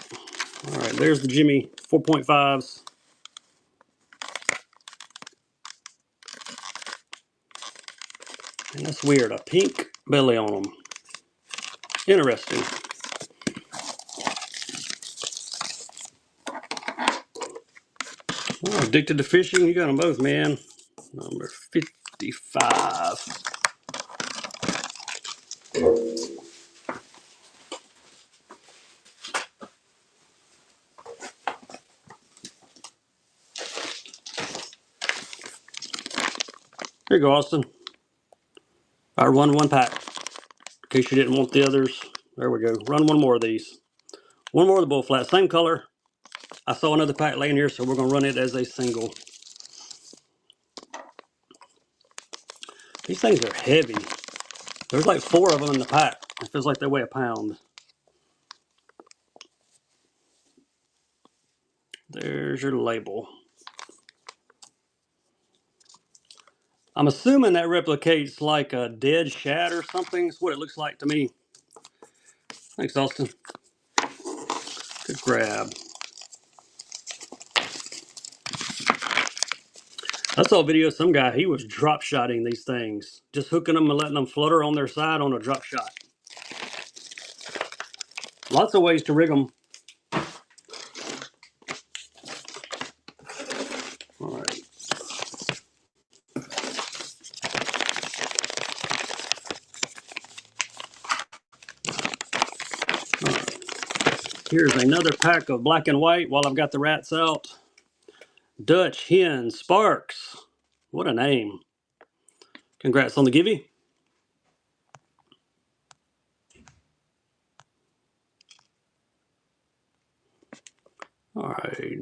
All right, there's the Jimmy 4.5s. And that's weird. A pink belly on them. Interesting. Oh, addicted to fishing. You got them both, man. Number 55. Here you go, Austin. I run one pack. In case you didn't want the others. There we go. Run one more of these. One more of the Bull Flat. Same color. I saw another pack laying here, so we're going to run it as a single. These things are heavy. There's like 4 of them in the pack. It feels like they weigh a pound. There's your label. I'm assuming that replicates like a dead shad or something. That's what it looks like to me. Thanks, Austin. Good grab. I saw a video of some guy, he was drop shotting these things. Just hooking them and letting them flutter on their side on a drop shot. Lots of ways to rig them. All right. All right. Here's another pack of black and white while I've got the rats out. Dutch Hen Sparks. What a name. Congrats on the givey. All right.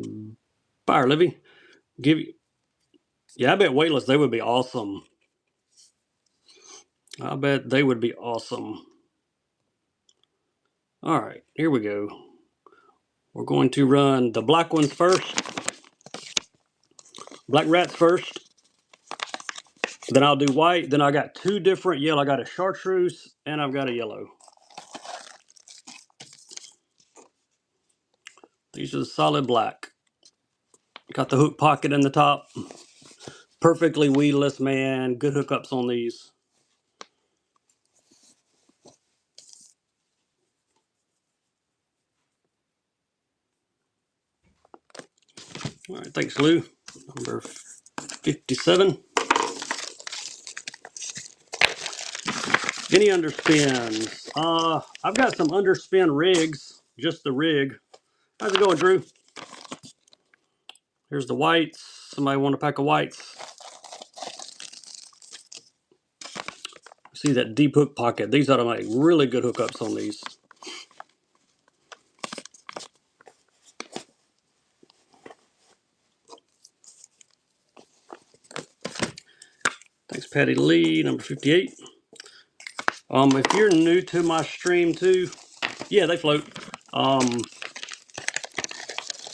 Fire, Livy. Givey. Yeah, I bet weightless, they would be awesome. I bet they would be awesome. All right, here we go. We're going to run the black ones first. Black rats first. Then I'll do white. Then I got 2 different yellow. I got a chartreuse and I've got a yellow. These are the solid black. Got the hook pocket in the top. Perfectly weedless, man. Good hookups on these. All right, thanks, Lou. Number 57. Any underspins? I've got some underspin rigs. Just the rig. How's it going, Drew? Here's the whites. Somebody want a pack of whites? See that deep hook pocket. These ought to make really good hookups on these. Thanks, Patty Lee, number 58. If you're new to my stream too, yeah, they float.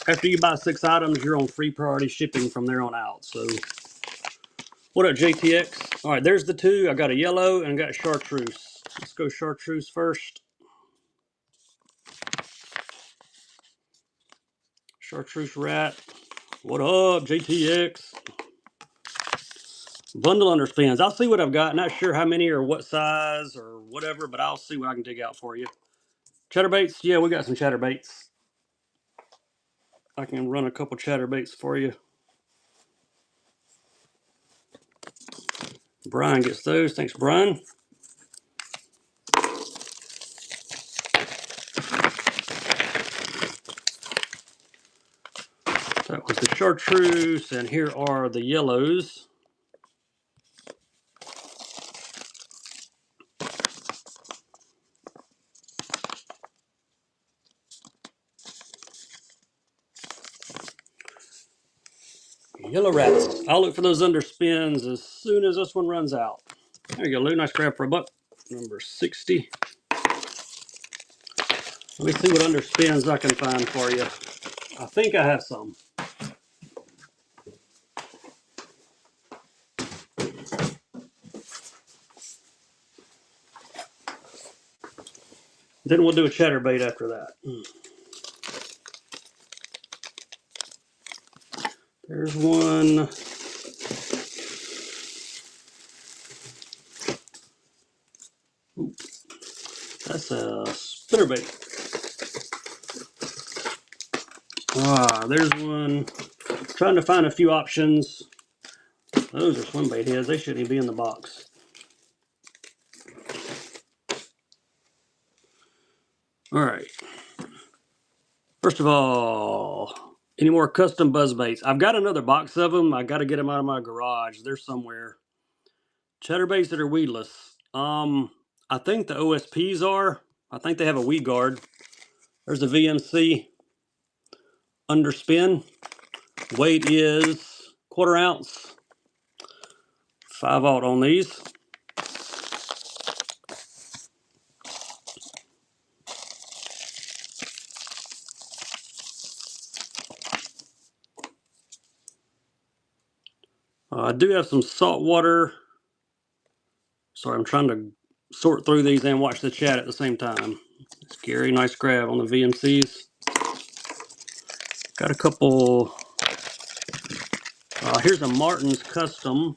After you buy 6 items, you're on free priority shipping from there on out. So, what up, JTX? All right, there's the 2. I got a yellow and I got chartreuse. Let's go chartreuse first. Chartreuse rat. What up, JTX? Bundle underspins. I'll see what I've got. Not sure how many or what size or whatever, but I'll see what I can dig out for you. Chatterbaits. Yeah, we got some chatterbaits. I can run a couple chatterbaits for you. Brian gets those. Thanks, Brian. That was the chartreuse, and here are the yellows. Yellow rats. I'll look for those underspins as soon as this one runs out. There you go, Lou. Nice grab for a buck. Number 60. Let me see what underspins I can find for you. I think I have some. Then we'll do a chatterbait after that. There's one. Oop. That's a spinnerbait. Ah, there's one. Trying to find a few options. Those are swim bait heads. They shouldn't even be in the box. All right. First of all, any more custom buzz baits? I've got another box of them. I got to get them out of my garage. They're somewhere. Chatterbaits that are weedless. I think the OSPs are. I think they have a weed guard. There's a VMC underspin. Weight is 1/4 ounce. 5/0 on these. I do have some saltwater. Sorry, I'm trying to sort through these and watch the chat at the same time. Scary, nice grab on the VMCs. Got a couple. Here's a Martin's Custom.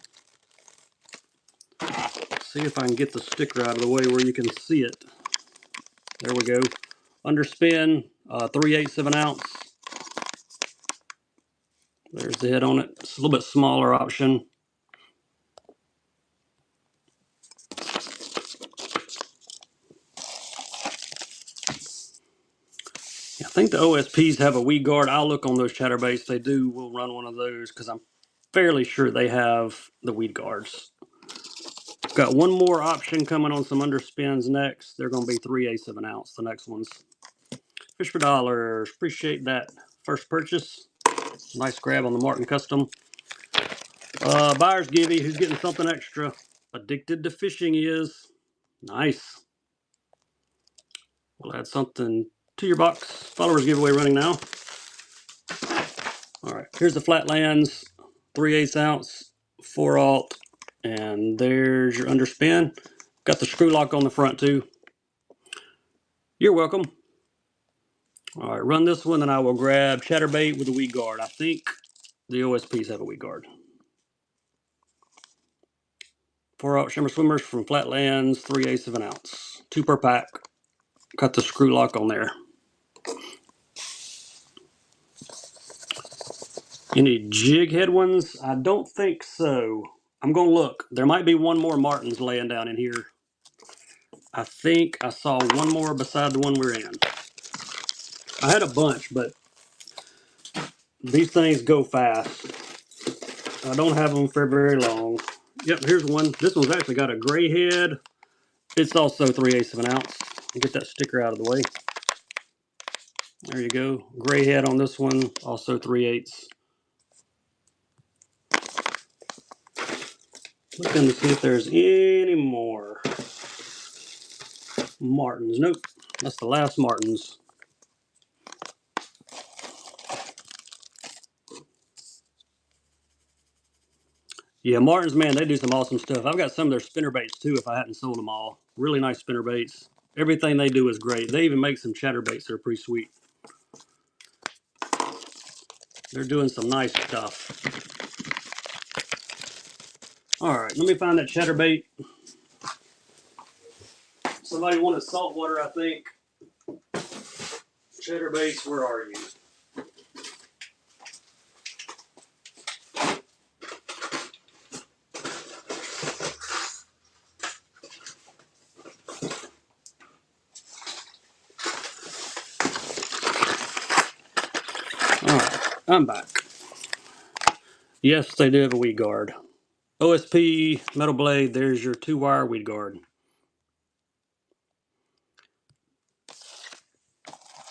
See if I can get the sticker out of the way where you can see it. There we go. Underspin, 3/8 of an ounce. There's the head on it. It's a little bit smaller option. I think the OSPs have a weed guard. I'll look on those chatterbaits. They do. We'll run one of those because I'm fairly sure they have the weed guards. Got one more option coming on some underspins next. They're going to be 3/8 of an ounce. The next ones. Fish for dollars. Appreciate that first purchase. Nice grab on the Martin Custom. Buyer's Givey, who's getting something extra. Addicted to fishing is. Nice. We'll add something to your box. Followers giveaway running now. All right, here's the Flatlands, 3/8 ounce, 4/0, and there's your underspin. Got the screw lock on the front too. You're welcome. All right, run this one, and I will grab chatterbait with a weed guard. I think the OSPs have a weed guard. 4/0 shimmer swimmers from Flatlands, 3/8 of an ounce, 2 per pack. Got the screw lock on there. Any jig head ones? I don't think so. I'm going to look. There might be one more Martin's laying down in here. I think I saw one more beside the one we're in. I had a bunch, but these things go fast. I don't have them for very long. Yep, here's one. This one's actually got a gray head. It's also 3/8 of an ounce. Get that sticker out of the way. There you go. Gray head on this one, also 3/8. Looking to see if there's any more Martins. Nope, that's the last Martins. Yeah, Martins, man, they do some awesome stuff. I've got some of their spinnerbaits too if I hadn't sold them all. Really nice spinnerbaits. Everything they do is great. They even make some chatterbaits that are pretty sweet. They're doing some nice stuff. All right, let me find that chatterbait. Somebody wanted saltwater, I think. Chatterbaits, where are you? All right, I'm back. Yes, they do have a weed guard. OSP metal blade, there's your 2-wire weed guard.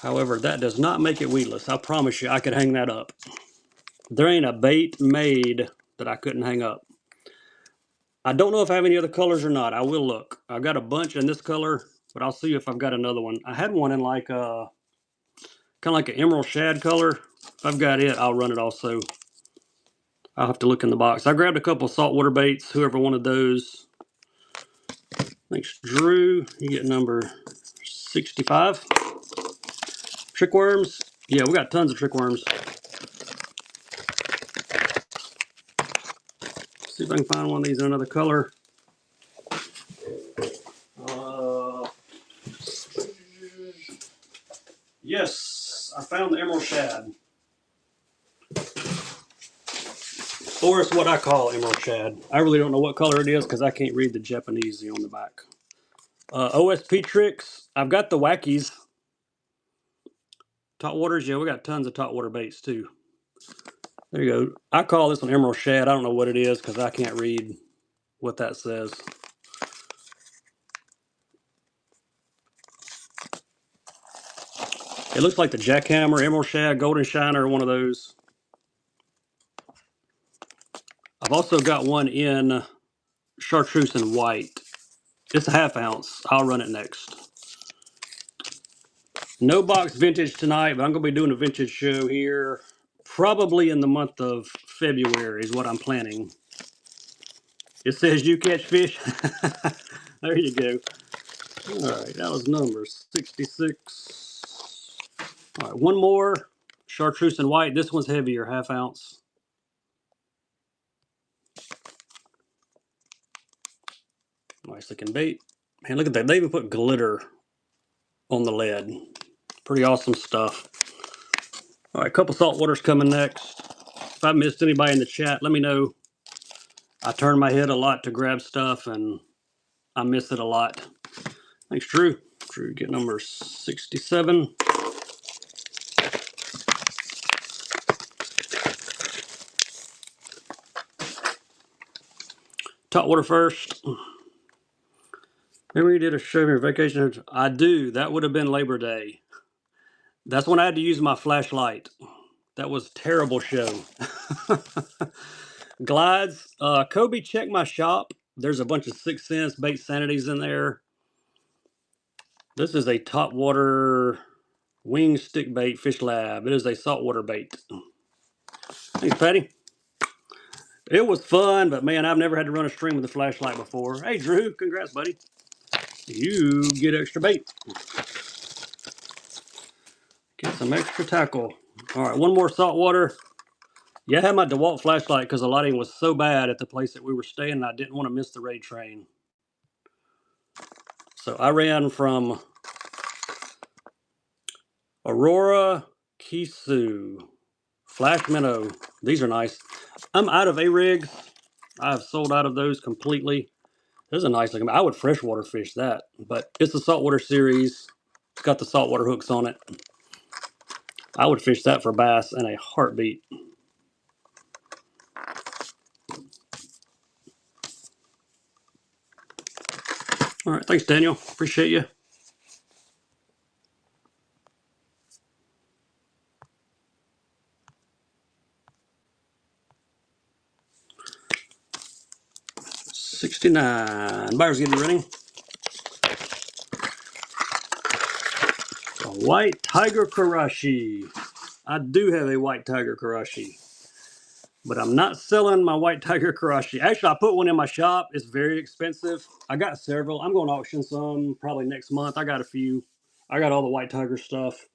However, that does not make it weedless. I promise you, I could hang that up. There ain't a bait made that I couldn't hang up. I don't know if I have any other colors or not. I will look. I've got a bunch in this color, but I'll see if I've got another one. I had one in like kind of like an emerald shad color. If I've got it, I'll run it also. I'll have to look in the box. I grabbed a couple of saltwater baits, whoever wanted those. Thanks, Drew. You get number 65. Trick worms. Yeah, we got tons of trick worms. See if I can find one of these in another color. Yes, I found the emerald shad. Or it's what I call emerald shad. I really don't know what color it is because I can't read the Japanese on the back. OSP tricks. I've got the wackies. Top waters. Yeah, we got tons of top water baits too. There you go. I call this one emerald shad. I don't know what it is because I can't read what that says. It looks like the jackhammer, emerald shad, golden shiner, one of those. I've also got one in chartreuse and white. It's a 1/2 ounce. I'll run it next. No box vintage tonight, but I'm going to be doing a vintage show here probably in the month of February is what I'm planning. It says you catch fish. There you go. All right, that was number 66. All right, one more. Chartreuse and white. This one's heavier, 1/2 ounce. Nice looking bait. Man, look at that. They even put glitter on the lead. Pretty awesome stuff. All right, a couple saltwaters coming next. If I missed anybody in the chat, let me know. I turn my head a lot to grab stuff, and I miss it a lot. Thanks, Drew. Drew, get number 67. Top water first. Remember you did a show here, vacation? I do. That would have been Labor Day. That's when I had to use my flashlight. That was a terrible show. Glides. Kobe, check my shop. There's a bunch of 6 cents bait sanities in there. This is a top water wing stick bait fish lab. It is a saltwater bait. Thanks, Patty. It was fun, but man, I've never had to run a stream with a flashlight before. Hey, Drew, congrats, buddy. You get extra bait. Get some extra tackle. All right, one more saltwater. Yeah, I had my DeWalt flashlight because the lighting was so bad at the place that we were staying, and I didn't want to miss the raid train. So I ran from Aurora, Kisu, Flash Minnow. These are nice. I'm out of A-rigs. I've sold out of those completely. This is a nice looking. I would freshwater fish that, but it's a saltwater series. It's got the saltwater hooks on it. I would fish that for bass in a heartbeat. All right, thanks, Daniel. Appreciate you. $69. Buyers getting ready. A white tiger karashi. I do have a white tiger karashi, but I'm not selling my white tiger karashi. Actually, I put one in my shop. It's very expensive. I got several. I'm going to auction some probably next month. I got a few. I got all the white tiger stuff.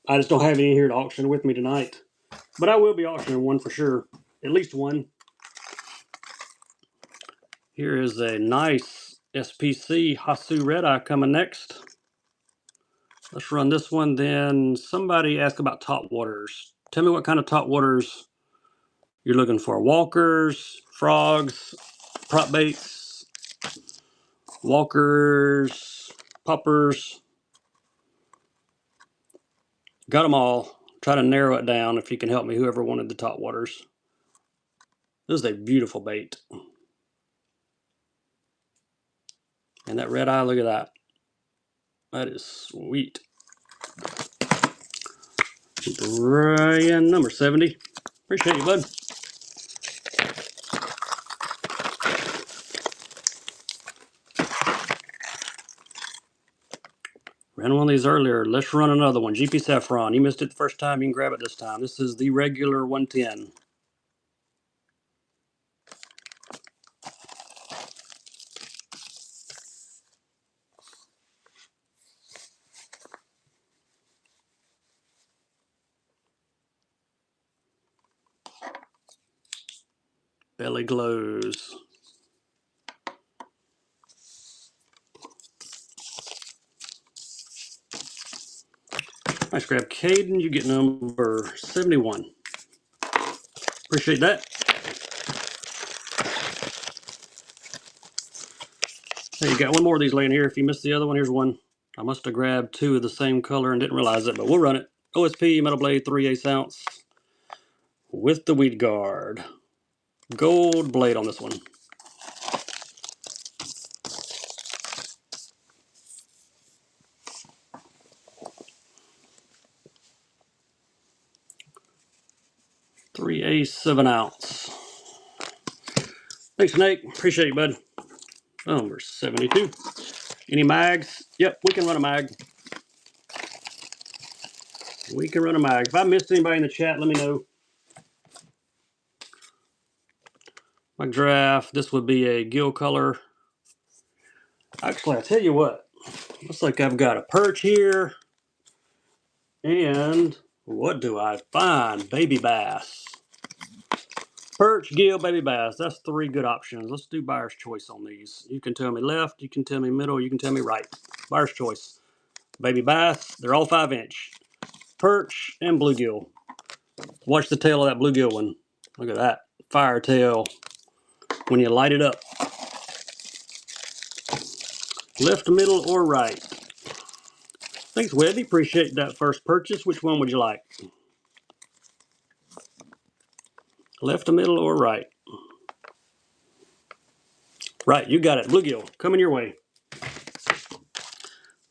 I just don't have any here to auction with me tonight. But I will be auctioning one for sure. At least one. Here is a nice SPC Hasu Red Eye coming next. Let's run this one. Then somebody asked about top waters. Tell me what kind of top waters you're looking for. Walkers, frogs, prop baits, walkers, poppers. Got them all. Try to narrow it down if you can help me, whoever wanted the top waters. This is a beautiful bait. And that red eye, look at that. That is sweet. Brian, number 70. Appreciate you, bud. Ran one of these earlier. Let's run another one. GP Saffron. You missed it the first time. You can grab it this time. This is the regular 110. Belly glows. Nice grab, Caden. You get number 71. Appreciate that. Hey, you got one more of these laying here. If you missed the other one, here's one. I must have grabbed two of the same color and didn't realize it, but we'll run it. OSP Metal Blade 3/8 ounce with the weed guard. Gold blade on this one. Three-eighths of an ounce. Thanks, Nate. Appreciate you, bud. Number 72. Any mags? Yep, we can run a mag. We can run a mag. If I missed anybody in the chat, let me know. My draft, this would be a gill color. Actually, I'll tell you what. Looks like I've got a perch here. And what do I find? Baby bass. Perch, gill, baby bass. That's three good options. Let's do buyer's choice on these. You can tell me left, you can tell me middle, you can tell me right. Buyer's choice. Baby bass, they're all 5-inch. Perch and bluegill. Watch the tail of that bluegill one. Look at that. Fire tail. When you light it up. Left, middle, or right. Thanks, Webby. Appreciate that first purchase. Which one would you like? Left, middle, or right? Right, you got it. Bluegill, coming your way.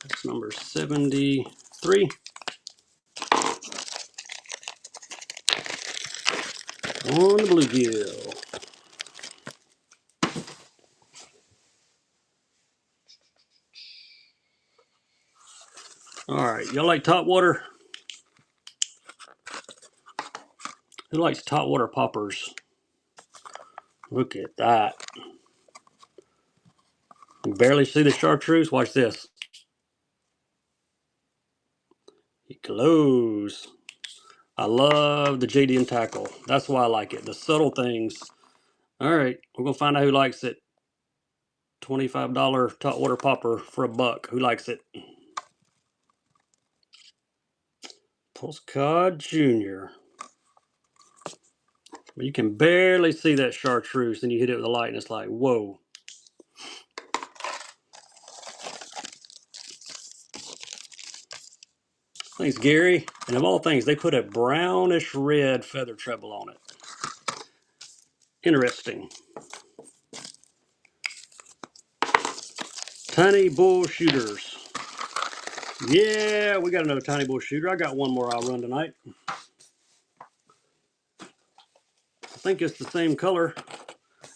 That's number 73. On the bluegill. All right, y'all like top water? Who likes top water poppers? Look at that. You barely see the chartreuse. Watch this. It glows. I love the JDM tackle. That's why I like it. The subtle things. All right, we're going to find out who likes it. $25 top water popper for $1. Who likes it? Postcard Junior. You can barely see that chartreuse, and you hit it with the light, and it's like, whoa. Thanks, Gary. And of all things, they put a brownish red feather treble on it. Interesting. Tiny bull shooters. Yeah, we got another tiny bull shooter. I got one more I'll run tonight. I think it's the same color.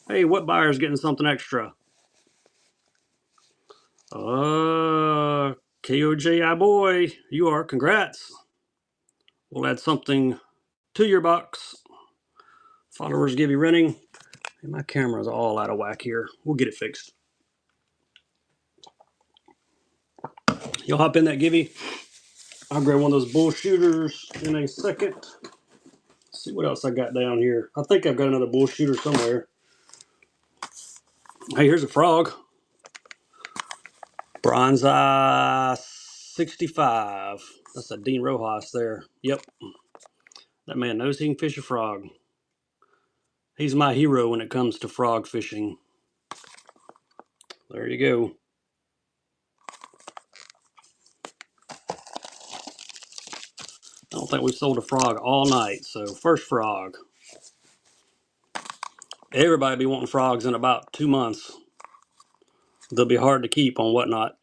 Hey, what buyer's getting something extra? KOJI boy, you are. Congrats. We'll add something to your box. Followers give you running. And my camera's all out of whack here. We'll get it fixed. You'll hop in that Gibby. I'll grab one of those bull shooters in a second. Let's see what else I got down here. I think I've got another bull shooter somewhere. Hey, here's a frog. Bronze eye 65. That's a Dean Rojas there. Yep. That man knows he can fish a frog. He's my hero when it comes to frog fishing. There you go. I don't think we've sold a frog all night, so first frog. Everybody be wanting frogs in about 2 months. They'll be hard to keep on whatnot.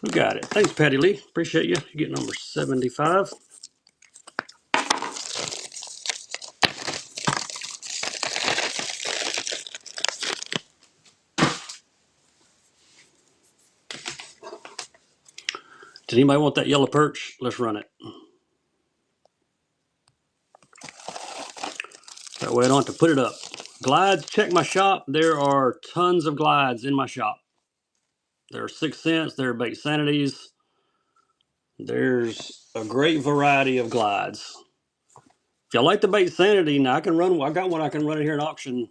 Who got it? Thanks, Patty Lee. Appreciate you. You get number 75. Did anybody want that yellow perch? Let's run it. That way I don't have to put it up. Glides, check my shop. There are tons of glides in my shop. There are 6 cents. There are bait sanities. There's a great variety of glides. If y'all like the bait sanity, now I can run. I got one I can run in here at auction.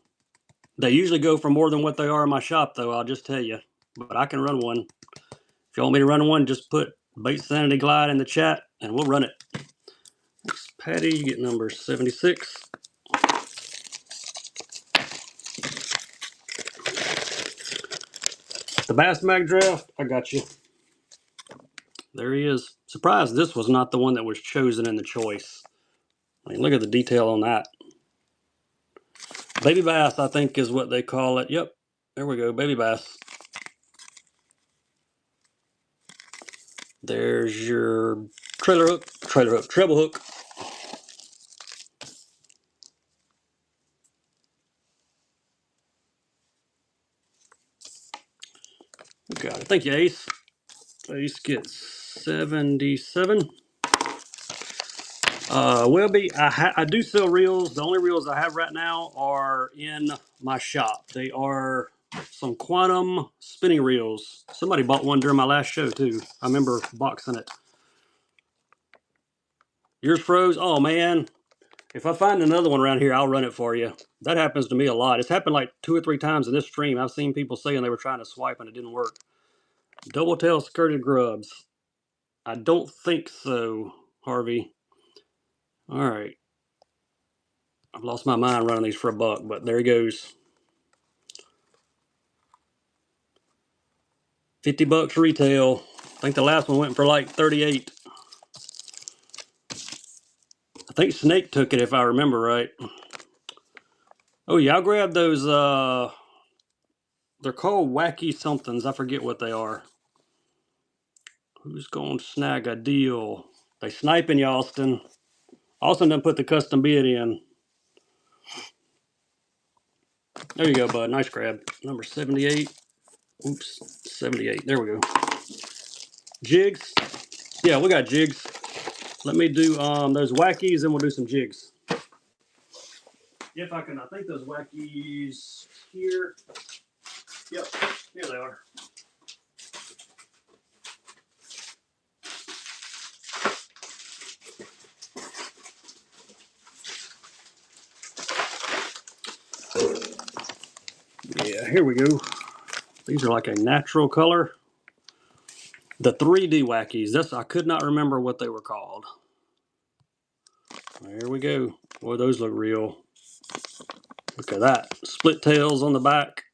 They usually go for more than what they are in my shop, though. I'll just tell you. But I can run one. If you want me to run one, just put bait sanity glide in the chat, and we'll run it. Thanks, Patty. You get number 76. The Bass Mag Draft. I got you. There he is. Surprised this was not the one that was chosen in the choice. I mean, look at the detail on that. Baby bass, I think, is what they call it. Yep, there we go, baby bass. There's your treble hook. Got it. Thank you, Ace. Ace gets 77. Welby, I do sell reels. The only reels I have right now are in my shop. They are some quantum spinning reels. Somebody bought one during my last show, too. I remember boxing it. Yours froze? Oh, man. If I find another one around here, I'll run it for you. That happens to me a lot. It's happened like 2 or 3 times in this stream. I've seen people saying they were trying to swipe and it didn't work. Double tail skirted grubs. I don't think so, Harvey. All right. I've lost my mind running these for $1, but there he goes. $50 retail. I think the last one went for like 38. I think Snake took it if I remember right. Oh yeah, I'll grab those. They're called wacky somethings. I forget what they are. Who's going to snag a deal? They sniping you, Austin. Austin done put the custom bid in. There you go, bud. Nice grab. Number 78. Oops, 78. There we go. Jigs. Yeah, we got jigs. Let me do those wackies and we'll do some jigs. If I can, I think those wackies here. Yep, here they are. Yeah, here we go. These are like a natural color. The 3D wackies. I could not remember what they were called. There we go. Boy, those look real. Look at that. Split tails on the back.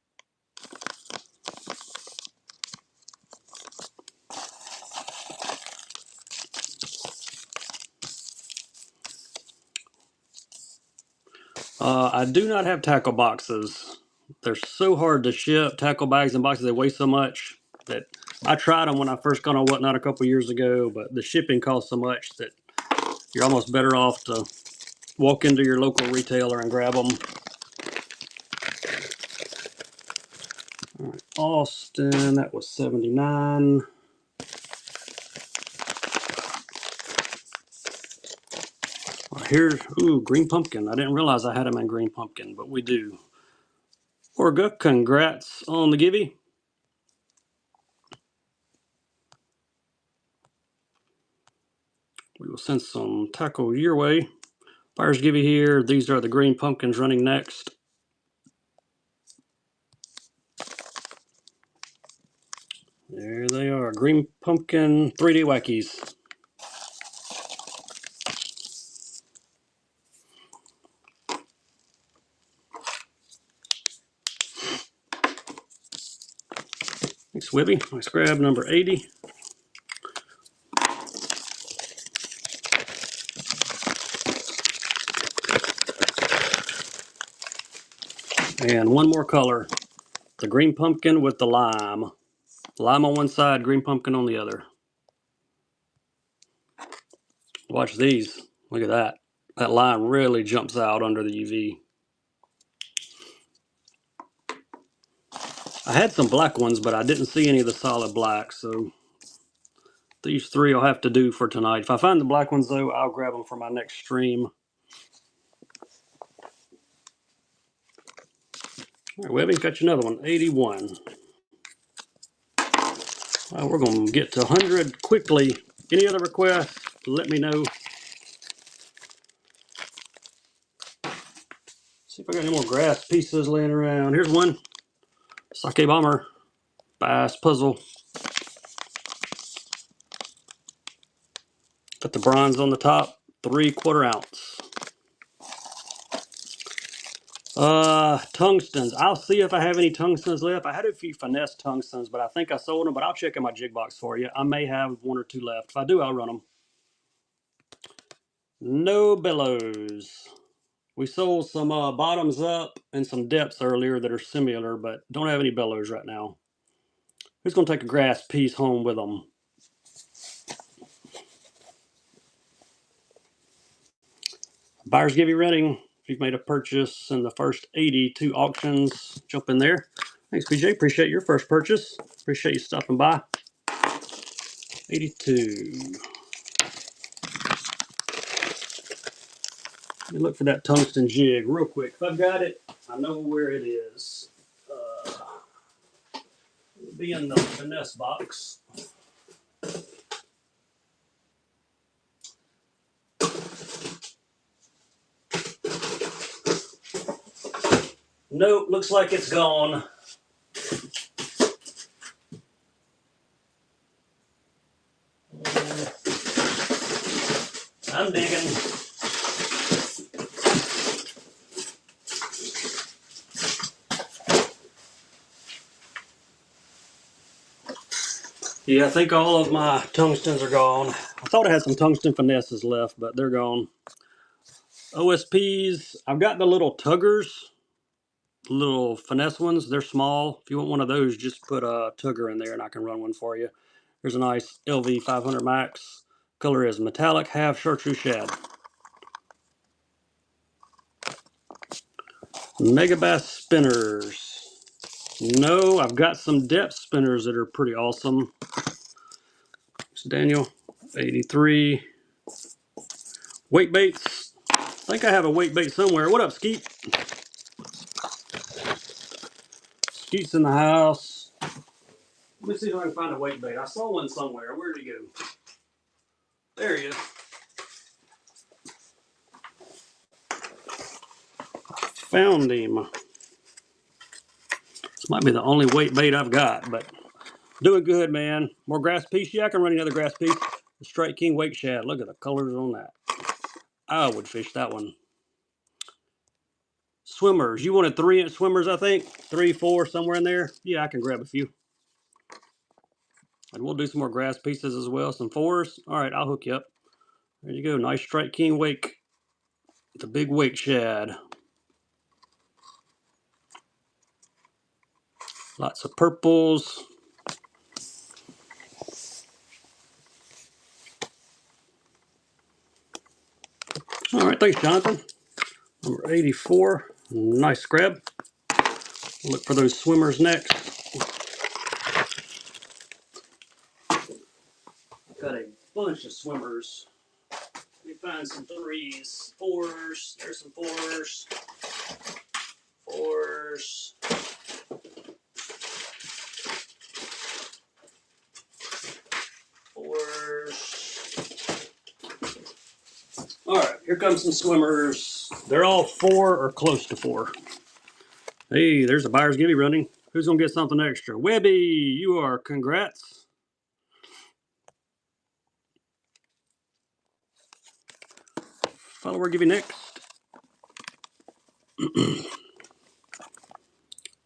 I do not have tackle boxes. They're so hard to ship. Tackle bags and boxes, they weigh so much that I tried them when I first got on Whatnot a couple years ago, but the shipping costs so much that you're almost better off to walk into your local retailer and grab them. All right, Austin, that was 79. Here's, ooh, green pumpkin. I didn't realize I had them in green pumpkin, but we do. Orga, congrats on the givey. We will send some tackle your way. Buyers give you here. These are the green pumpkins running next. There they are. Green pumpkin 3D wackies. Thanks, Wibby. Let's grab number 80. And one more color. The green pumpkin with the lime. Lime on one side, green pumpkin on the other. Watch these. Look at that. That line really jumps out under the UV. I had some black ones, but I didn't see any of the solid black, so these three I'll have to do for tonight. If I find the black ones, though, I'll grab them for my next stream. All right, Webby, got you another one, 81. We're going to get to 100 quickly. Any other requests, let me know. See if I got any more grass pieces laying around. Here's one. Sake Bomber. Bass Puzzle. Got the bronze on the top. 3/4 ounce. Tungstens. I'll see if I have any tungstens left. I had a few finesse tungstens, but I think I sold them. But I'll check in my jig box for you. I may have 1 or 2 left. If I do, I'll run them. No bellows. We sold some bottoms up and some depths earlier that are similar, but don't have any bellows right now. Who's going to take a grass piece home with them? Buyers give you running. If you've made a purchase in the first 82 auctions, jump in there. Thanks, PJ. Appreciate your first purchase. Appreciate you stopping by. 82. Let me look for that tungsten jig real quick. If I've got it, I know where it is. It'll be in the finesse box. Nope, looks like it's gone. I'm digging. Yeah, I think all of my tungstens are gone. I thought I had some tungsten finesses left, but they're gone. OSPs, I've got the little tuggers, little finesse ones. They're small. If you want one of those, just put a tugger in there and I can run one for you. Here's a nice LV 500 Max. Color is metallic, half chartreuse shad. Megabass spinners. No, I've got some depth spinners that are pretty awesome. It's Daniel, 83. Weight baits. I think I have a weight bait somewhere. What up, Skeet? Skeet's in the house. Let me see if I can find a weight bait. I saw one somewhere. Where did he go? There he is. Found him. This might be the only weight bait I've got, but doing good, man. More grass piece? Yeah, I can run another grass piece. The Strike King Wake Shad. Look at the colors on that. I would fish that one. Swimmers. You wanted 3-inch swimmers, I think? 3, 4, somewhere in there? Yeah, I can grab a few. And we'll do some more grass pieces as well. Some 4s. All right, I'll hook you up. There you go. Nice Strike King Wake. The big Wake Shad. Lots of purples. All right, thanks, Jonathan. Number 84. Nice grab. Look for those swimmers next. Got a bunch of swimmers. Let me find some 3s, 4s. There's some 4s. 4s. 4s. All right, here comes some swimmers. They're all 4 or close to 4. Hey, there's a buyer's guinea running. Who's gonna get something extra? Webby, you are. Congrats. Follower, give you next.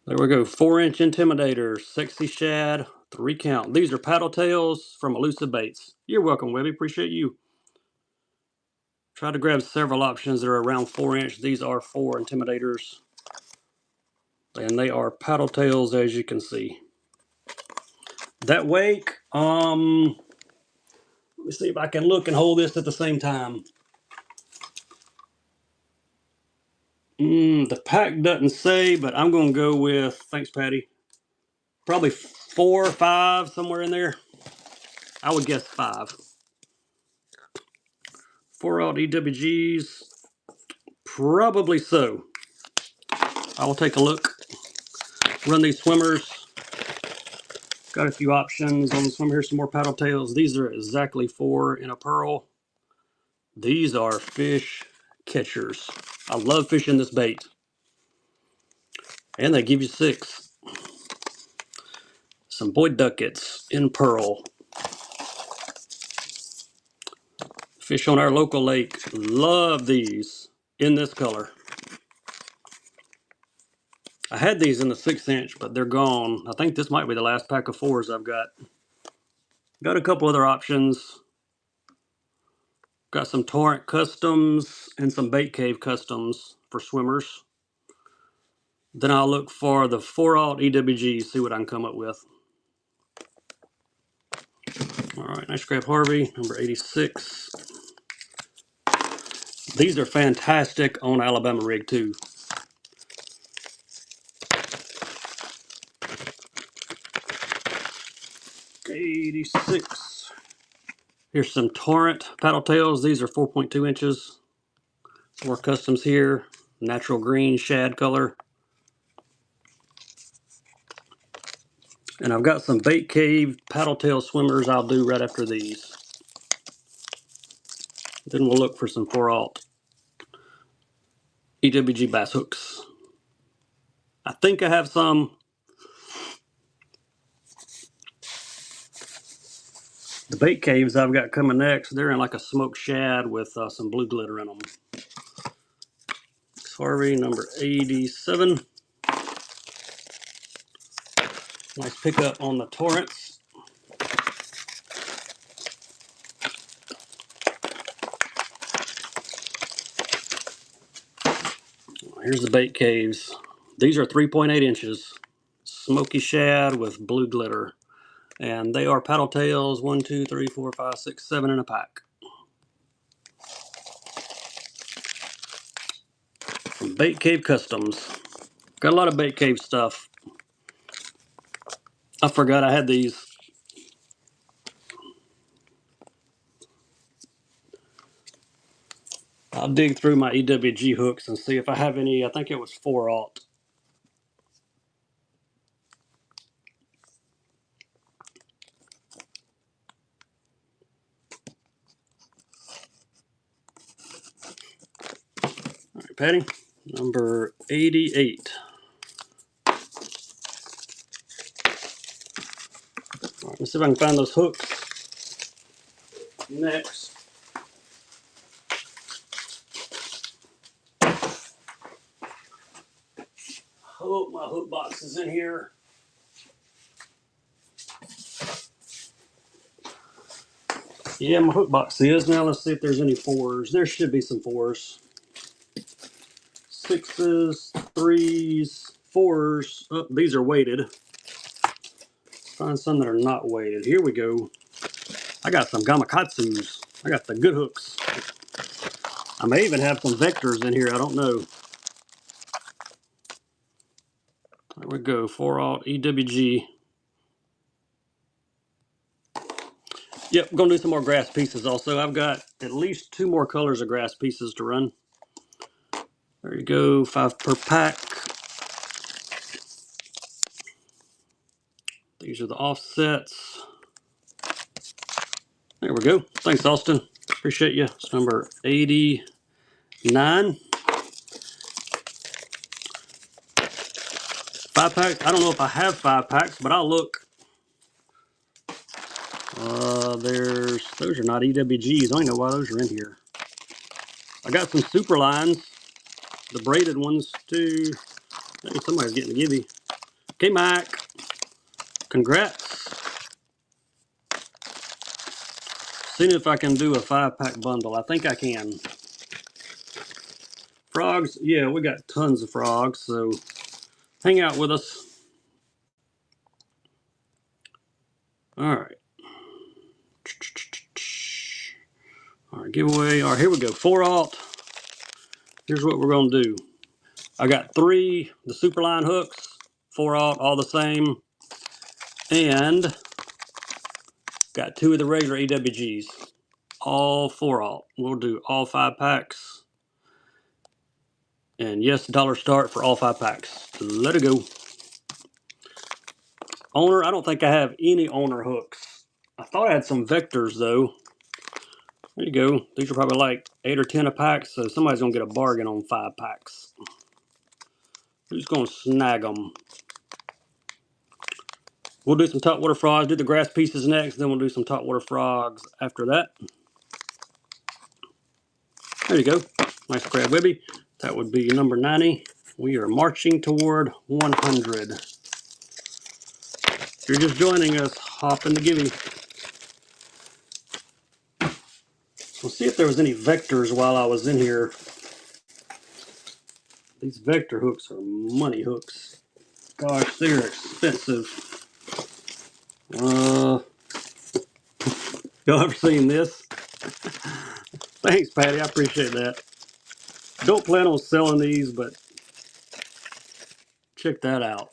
There we go. 4-inch Intimidator, Sexy Shad, 3 count. These are paddle tails from Elusive Baits. You're welcome, Webby. Appreciate you. Try to grab several options that are around 4-inch. These are 4 Intimidators. And they are paddle tails, as you can see. That wake, let me see if I can look and hold this at the same time. The pack doesn't say, but I'm going to go with, thanks, Patty, probably 4 or 5, somewhere in there. I would guess 5. 4-aught EWGs, probably so. I will take a look. Run these swimmers. Got a few options on the swimmer. Here's some more paddle tails. These are exactly 4 in a pearl. These are fish catchers. I love fishing this bait. And they give you 6. Some Boyd Duckets in pearl. Fish on our local lake. Love these in this color. I had these in the 6-inch, but they're gone. I think this might be the last pack of 4s I've got. Got a couple other options. Got some Torrent Customs and some Bait Cave Customs for swimmers. Then I'll look for the 4-aught EWGs, see what I can come up with. All right, nice grab Harvey, number 86. These are fantastic on Alabama rig too. 86. Here's some Torrent paddle tails. These are 4.2 inches. More customs here. Natural green shad color. And I've got some Bait Cave paddle tail swimmers I'll do right after these. Then we'll look for some 4-aught EWG bass hooks. I think I have some. The Bait Caves I've got coming next, they're in like a smoked shad with some blue glitter in them. Harvey, number 87. Nice pickup on the Torrents. Here's the Bait Caves. These are 3.8 inches. Smoky shad with blue glitter. And they are paddle tails, 1, 2, 3, 4, 5, 6, 7 in a pack. From Bait Cave Customs. Got a lot of Bait Cave stuff. I forgot I had these. I'll dig through my EWG hooks and see if I have any. I think it was 4-aught. All right, Patty, number 88. All right, let's see if I can find those hooks. Next. Hope my hook box is in here. Yeah, my hook box is. Now let's see if there's any 4s. There should be some 4s. 6s, 3s, 4s. Oh, these are weighted. Find some that are not weighted. Here we go. I got some Gamakatsus. I got the good hooks. I may even have some Vectors in here. I don't know. There we go. 4-aught EWG. Yep, I'm going to do some more grass pieces also. I've got at least 2 more colors of grass pieces to run. There you go. 5 per pack. These are the offsets. There we go. Thanks, Austin. Appreciate you. It's number 89. 5-pack. I don't know if I have 5-packs, but I'll look. Those are not EWGs. I don't know why those are in here. I got some super lines, the braided ones too. Maybe somebody's getting a gibby. Okay, Mike. Congrats. Seeing if I can do a 5-pack bundle. I think I can. Frogs, yeah, we got tons of frogs, so hang out with us. All right. All right, giveaway. All right, here we go. 4-aught. Here's what we're going to do. I got 3, the Superline hooks, 4-aught, all the same. And got 2 of the regular EWGs, all 4-aught. We'll do all 5 packs. And yes, dollar start for all 5 packs. Let it go. Owner, I don't think I have any owner hooks. I thought I had some vectors though. There you go. These are probably like 8 or 10 a pack, so somebody's gonna get a bargain on 5 packs. Who's gonna snag them? We'll do some top water frogs, do the grass pieces next, then we'll do some top water frogs after that. There you go. Nice crab webby. That would be number 90. We are marching toward 100. If you're just joining us, hop in the giving. We'll see if there was any vectors while I was in here. These vector hooks are money hooks. Gosh, they're expensive. Y'all ever seen this? Thanks, Patty. I appreciate that. Don't plan on selling these, but check that out.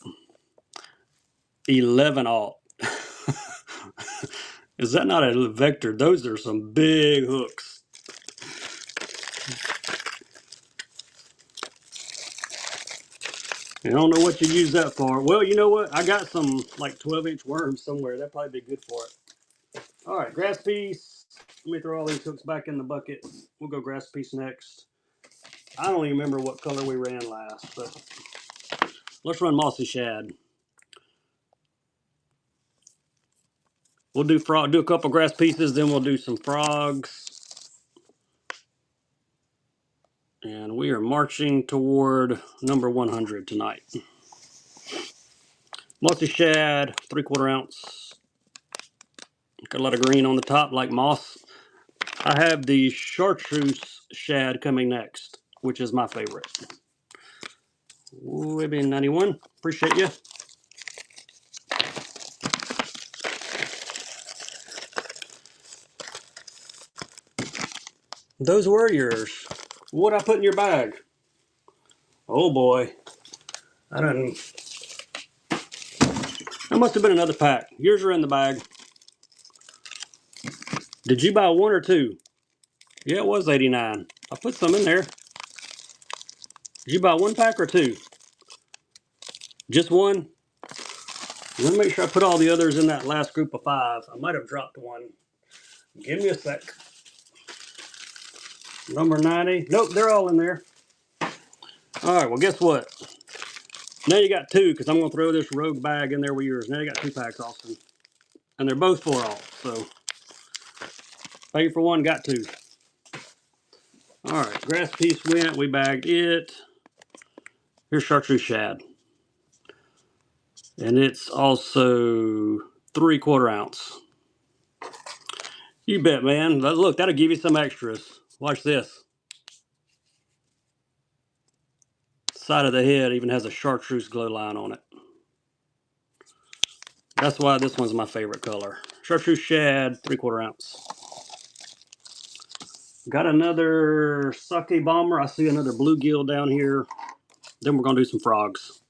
11-aught. Is that not a vector? Those are some big hooks. I don't know what you use that for. Well, you know what? I got some like 12-inch worms somewhere. That'd probably be good for it. All right, grass piece. Let me throw all these hooks back in the bucket. We'll go grass piece next. I don't even remember what color we ran last, but let's run mossy shad. We'll do a couple grass pieces, then we'll do some frogs. And we are marching toward number 100 tonight. Mossy shad, 3/4 ounce. Got a lot of green on the top like moss. I have the chartreuse shad coming next, which is my favorite. Maybe 91. Appreciate you. Those were yours. What'd I put in your bag? Oh boy. I didn't. That must have been another pack. Yours are in the bag. Did you buy 1 or 2? Yeah, it was 89. I put some in there. Did you buy 1 pack or 2? Just 1? Let me make sure I put all the others in that last group of 5. I might have dropped 1. Give me a sec. Number 90. Nope, they're all in there. All right, well, guess what? Now you got 2, because I'm going to throw this rogue bag in there with yours. Now you got 2 packs, Austin. And they're both 4-aught, so pay for 1, got 2. All right, grass piece went, we bagged it. Here's chartreuse shad. And it's also 3/4 ounce. You bet, man. Look, that'll give you some extras. Watch this. Side of the head even has a chartreuse glow line on it. That's why this one's my favorite color. Chartreuse shad, 3/4 ounce. Got another sake bomber. I see another bluegill down here. Then we're going to do some frogs.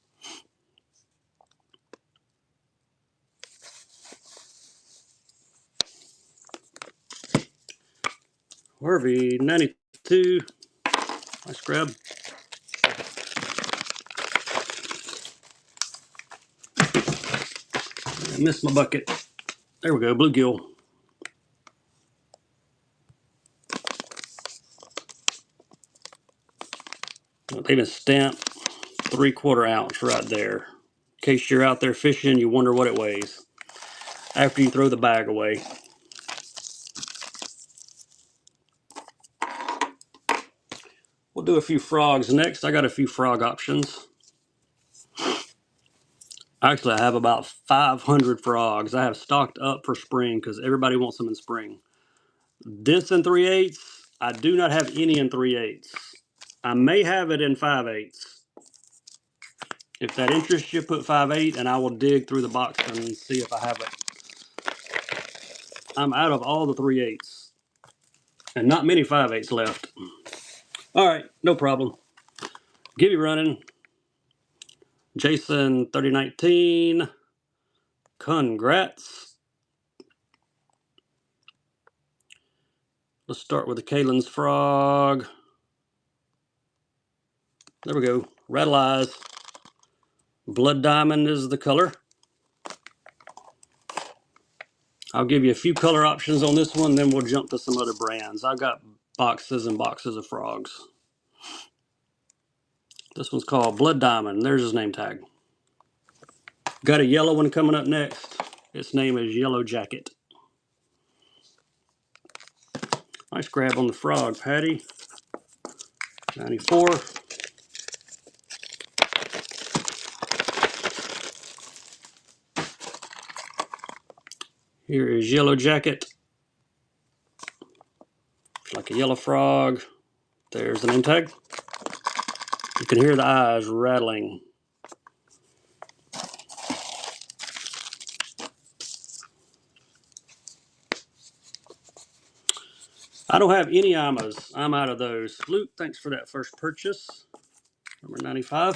Harvey, 92. Nice grab. I missed my bucket. There we go, bluegill. Even stamped 3/4 ounce right there. In case you're out there fishing, you wonder what it weighs after you throw the bag away. We'll do a few frogs next. I got a few frog options. Actually, I have about 500 frogs. I have stocked up for spring because everybody wants them in spring. This in 3/8, I do not have any in 3/8. I may have it in 5/8. If that interests you, put 5/8 and I will dig through the box and see if I have it. I'm out of all the 3/8 and not many 5/8 left. All right, no problem. Give you running. Jason 3019. Congrats. Let's start with the Kalen's frog. There we go. Rattle eyes. Blood diamond is the color. I'll give you a few color options on this one, then we'll jump to some other brands. I've got boxes and boxes of frogs. This one's called Blood Diamond. There's his name tag. Got a yellow one coming up next. Its name is Yellow Jacket. Nice grab on the frog, Patty. 94. Here is Yellow Jacket. It's like a yellow frog. There's the name tag. You can hear the eyes rattling. I don't have any Amas. I'm out of those. Luke, thanks for that first purchase. Number 95.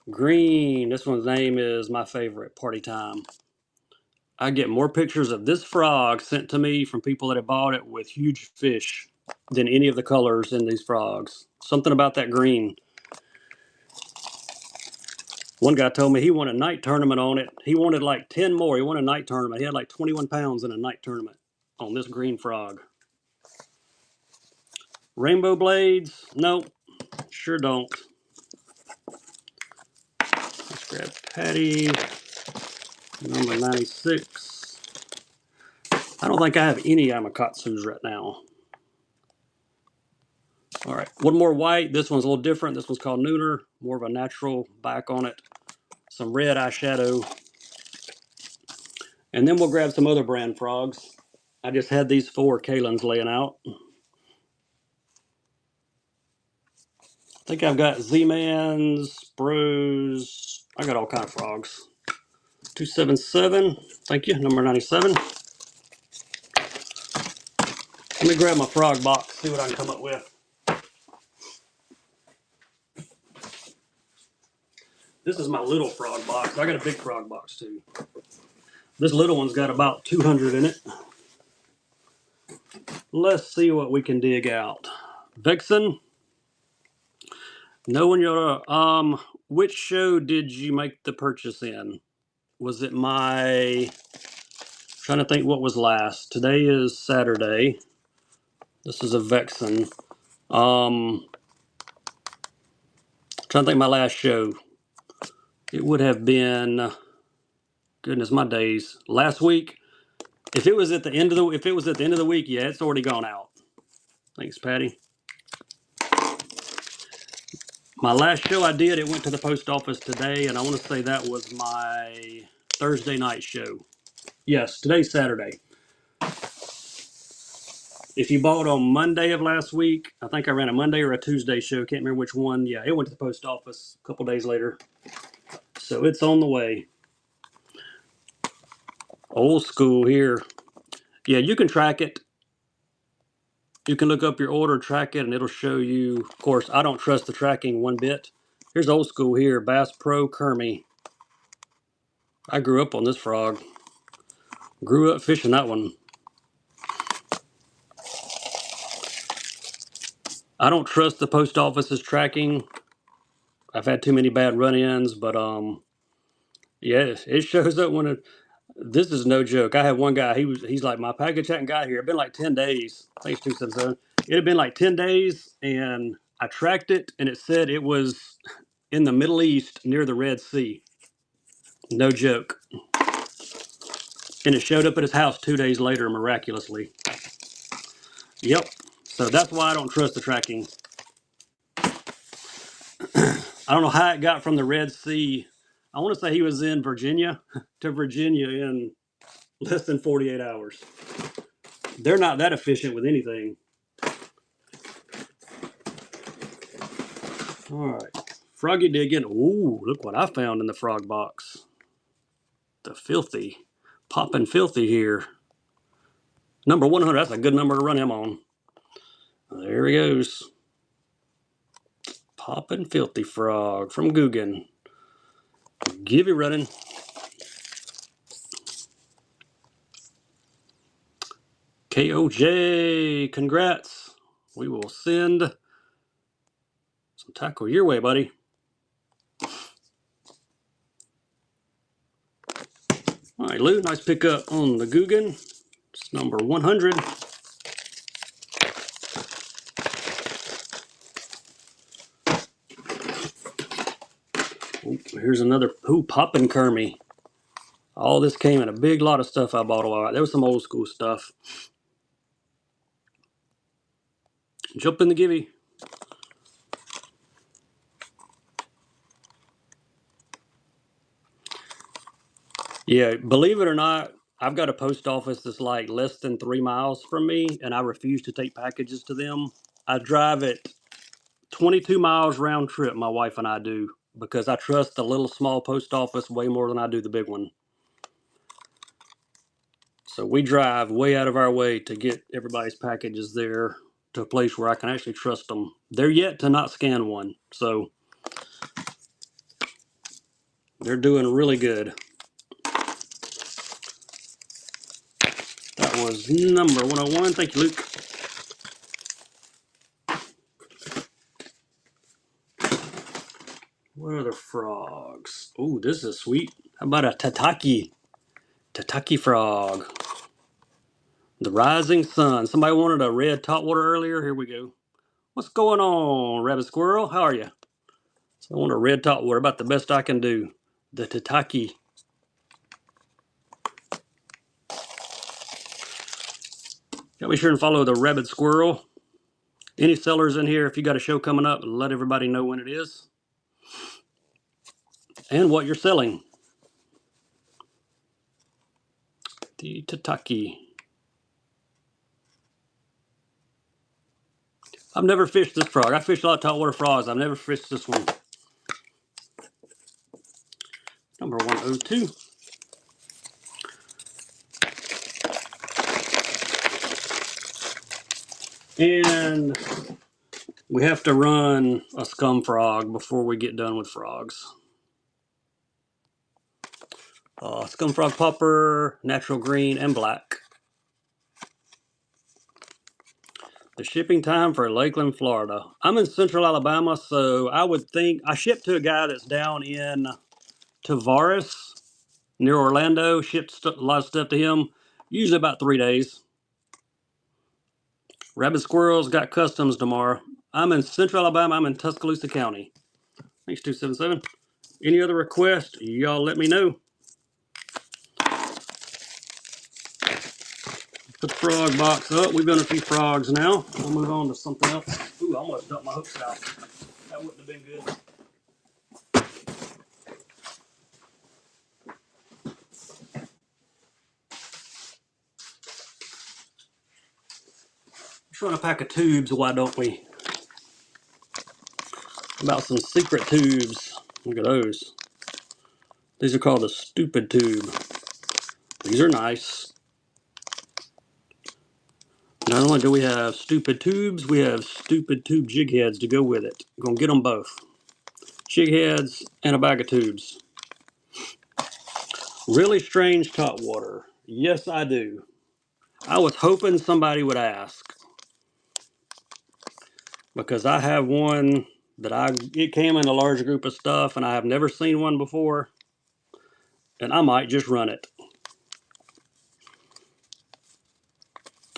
Green. This one's name is my favorite, Party Time. I get more pictures of this frog sent to me from people that have bought it with huge fish than any of the colors in these frogs. Something about that green. One guy told me he won a night tournament on it. He wanted like 10 more. He won a night tournament. He had like 21 pounds in a night tournament on this green frog. Rainbow blades? Nope, sure don't. Let's grab Patty, number 96. I don't think I have any Amakatsus right now. All right, one more white. This one's a little different. This one's called Nooner, more of a natural back on it. Some red eyeshadow. And then we'll grab some other brand frogs. I just had these 4 Kalens laying out. I think I've got Z-Mans, Bros. I got all kind of frogs. 277, thank you, number 97. Let me grab my frog box, see what I can come up with. This is my little frog box. I got a big frog box too. This little one's got about 200 in it. Let's see what we can dig out. Vixen. No one Yoda. Which show did you make the purchase in? Was it my... Trying to think what was last. Today is Saturday. This is a Vexen. Trying to think my last show. It would have been, goodness my days, last week. If it was at the end of the week, yeah, it's already gone out. Thanks, Patty. My last show I did, it went to the post office today, and I want to say that was my Thursday night show. Yes, today's Saturday. If you bought on Monday of last week, I think I ran a Monday or a Tuesday show. Can't remember which one. Yeah, it went to the post office a couple days later. So it's on the way. Old school here. Yeah, you can track it. You can look up your order, track it, and it'll show you. Of course, I don't trust the tracking one bit. Here's old school here, Bass Pro Kermie. I grew up on this frog. Grew up fishing that one. I don't trust the post office's tracking. I've had too many bad run-ins, but yeah, it shows up when This is no joke. I had one guy. He's like, my package hadn't got here. It'd been like 10 days. I think it's 277. It had been like 10 days, and I tracked it, and it said it was in the Middle East near the Red Sea. No joke. And it showed up at his house 2 days later, miraculously. Yep. So that's why I don't trust the tracking. I don't know how it got from the Red Sea. I want to say he was in Virginia to Virginia in less than 48 hours. They're not that efficient with anything. All right. Froggy digging. Ooh, look what I found in the frog box. The filthy. Popping filthy here. Number 100. That's a good number to run him on. There he goes. Popping filthy frog from Guggen. Give you running. KOJ. Congrats. We will send some tackle your way, buddy. All right, Lou. Nice pickup on the Guggen. It's number 100. Ooh, here's another. Ooh, popping Kermie. All this came in a big lot of stuff I bought a while. There was some old school stuff. Jump in the givey. Yeah, believe it or not, I've got a post office that's like less than 3 miles from me, and I refuse to take packages to them. I drive it 22 miles round trip, my wife and I do, because I trust the little small post office way more than I do the big one. So we drive way out of our way to get everybody's packages there to a place where I can actually trust them. They're yet to not scan one, so they're doing really good. That was number 101. Thank you, Luke. What are the frogs? Oh, this is sweet. How about a tataki? Tataki frog. The rising sun. Somebody wanted a red topwater earlier. Here we go. What's going on, rabbit squirrel? How are you? So I want a red topwater. About the best I can do. The tataki. Got to be sure and follow the rabbit squirrel. Any sellers in here, if you got a show coming up, let everybody know when it is and what you're selling. The tataki. I've never fished this frog. I fished a lot of topwater frogs. I've never fished this one. Number 102. And we have to run a scum frog before we get done with frogs. Scum frog popper, natural green, and black. The shipping time for Lakeland, Florida. I'm in central Alabama, so I would think I ship to a guy that's down in Tavares near Orlando. Shipped a lot of stuff to him. Usually about 3 days. Rabbit squirrels got customs tomorrow. I'm in central Alabama. I'm in Tuscaloosa County. Thanks, 277. Any other requests? Y'all let me know. Put the frog box up. We've done a few frogs now. We'll move on to something else. Ooh, I almost dumped my hooks out. That wouldn't have been good. Let's run a pack of tubes, why don't we? About some secret tubes. Look at those. These are called the stupid tube. These are nice. Not only do we have stupid tubes, we have stupid tube jig heads to go with it. We're going to get them both. Jig heads and a bag of tubes. Really strange top water. Yes, I do. I was hoping somebody would ask. Because I have one that it came in a large group of stuff and I have never seen one before. And I might just run it.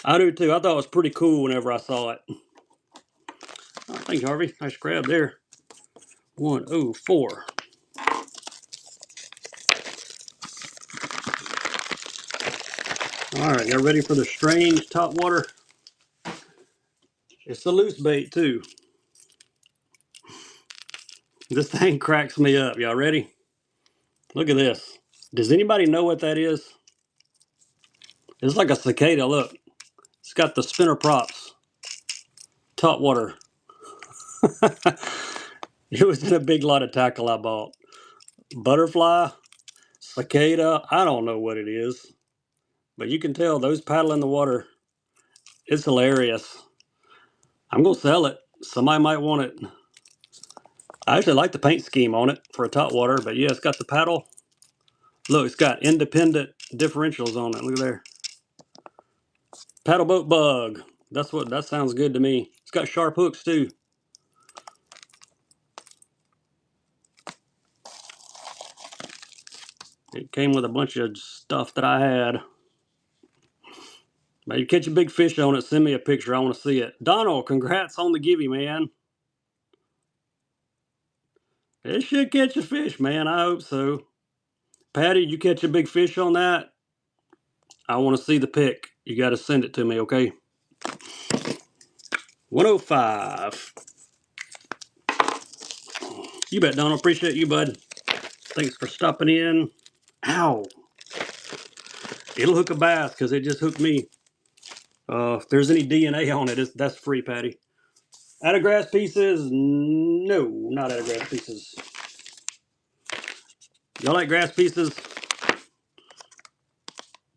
I do too. I thought it was pretty cool whenever I saw it. Oh, thank you, Harvey. Nice grab there. 104. All right, y'all ready for the strange top water? It's a loose bait too. This thing cracks me up. Y'all ready? Look at this. Does anybody know what that is? It's like a cicada. Look, it's got the spinner props. Top water. It was in a big lot of tackle I bought. Butterfly, cicada, I don't know what it is. But you can tell those paddle in the water. It's hilarious. I'm going to sell it. Somebody might want it. I actually like the paint scheme on it for a top water. But yeah, it's got the paddle. Look, it's got independent differentials on it. Look at there. Paddle boat bug. That sounds good to me. It's got sharp hooks too. It came with a bunch of stuff that I had. But you catch a big fish on it, send me a picture. I want to see it. Donald, congrats on the givey, man. It should catch a fish, man. I hope so. Patty, you catch a big fish on that? I want to see the pic. You got to send it to me, okay? 105. You bet, Donald. Appreciate you, bud. Thanks for stopping in. Ow. It'll hook a bass because it just hooked me. If there's any DNA on it, that's free, Patty. Out of grass pieces? No, not out of grass pieces. Y'all like grass pieces?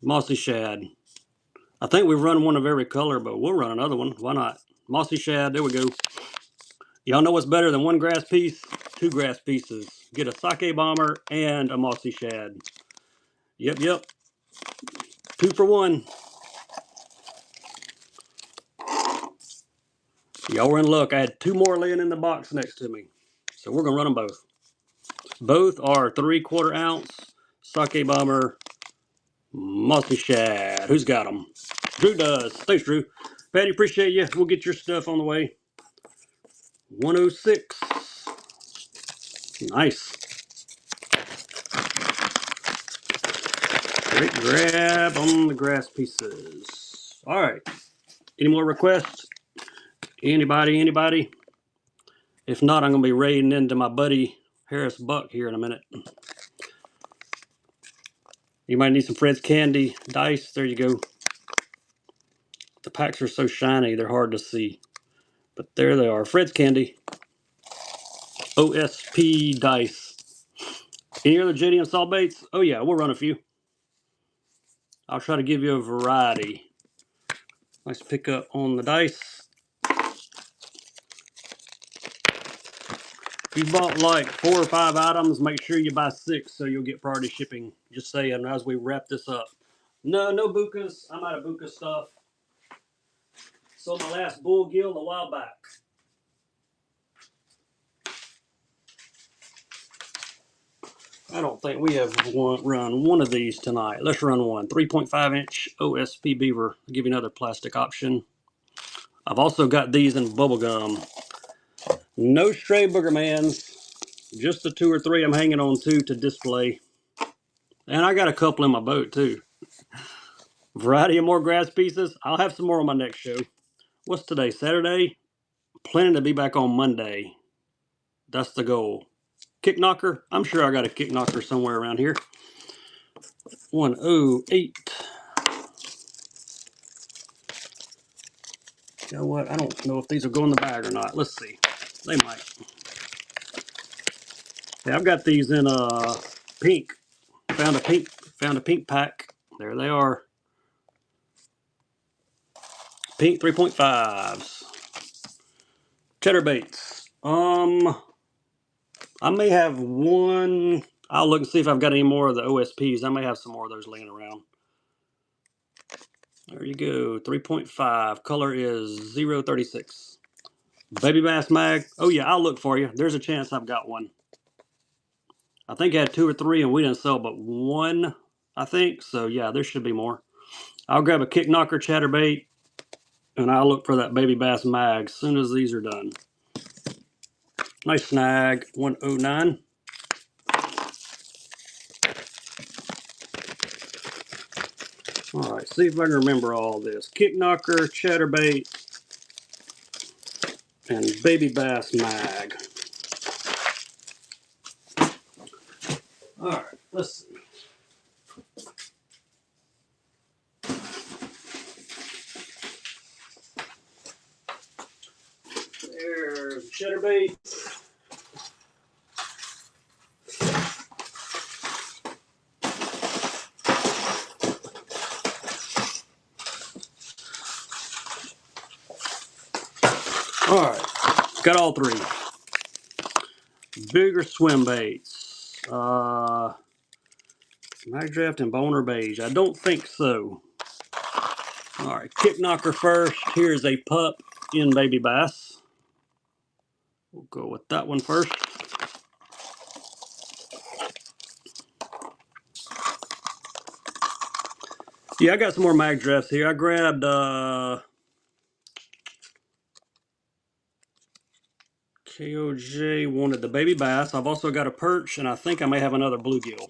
Mossy shad. I think we've run one of every color, but we'll run another one. Why not? Mossy shad. There we go. Y'all know what's better than one grass piece? Two grass pieces. Get a sake bomber and a mossy shad. Yep. 2 for 1. Y'all were in luck. I had 2 more laying in the box next to me. So we're going to run them both. Both are 3/4 ounce sake bomber mossy shad. Who's got them? Drew does. Thanks, Drew. Patty, appreciate you. We'll get your stuff on the way. 106. Nice. Great grab on the grass pieces. All right. Any more requests? Anybody? If not, I'm going to be raiding into my buddy Harris Buck here in a minute. You might need some Fred's Candy dice. There you go. The packs are so shiny, they're hard to see. But there they are. Fred's Candy. OSP dice. Any other JDM saw baits? Oh yeah, we'll run a few. I'll try to give you a variety. Nice pickup on the dice. If you bought like 4 or 5 items, make sure you buy 6 so you'll get priority shipping. Just saying as we wrap this up. No bukas. I'm out of buka stuff. Sold my last bull gill a while back. I don't think we have run one of these tonight. Let's run one. 3.5 inch OSP beaver. I'll give you another plastic option. I've also got these in bubblegum. No stray boogermans. Just the 2 or 3 I'm hanging on to display. And I got a couple in my boat too. Variety of more grass pieces. I'll have some more on my next show. What's today? Saturday? Planning to be back on Monday. That's the goal. Kick knocker. I'm sure I got a kick knocker somewhere around here. 108. You know what? I don't know if these will go in the bag or not. Let's see. They might. Yeah, I've got these in pink. Found a pink pack. There they are. Pink 3.5s. Cheddar baits. I may have one. I'll look and see if I've got any more of the OSPs. I may have some more of those laying around. There you go. 3.5. Color is 036. Baby bass mag. Oh yeah, I'll look for you. There's a chance I've got one. I think I had 2 or 3 and we didn't sell but 1, I think. So yeah, there should be more. I'll grab a kick knocker chatterbait. and I'll look for that baby bass mag as soon as these are done. Nice snag, 109. All right, see if I can remember all this. Kick knocker, chatterbait, and baby bass mag. All right, let's see. There's chatterbait. All right, got all three. Bigger swim baits. Mag draft and boner beige. I don't think so. All right, kick knocker first. Here's a pup in baby bass. We'll go with that one first. Yeah, I got some more mag drafts here. I grabbed KOJ wanted the baby bass. I've also got a perch, and I think I may have another bluegill.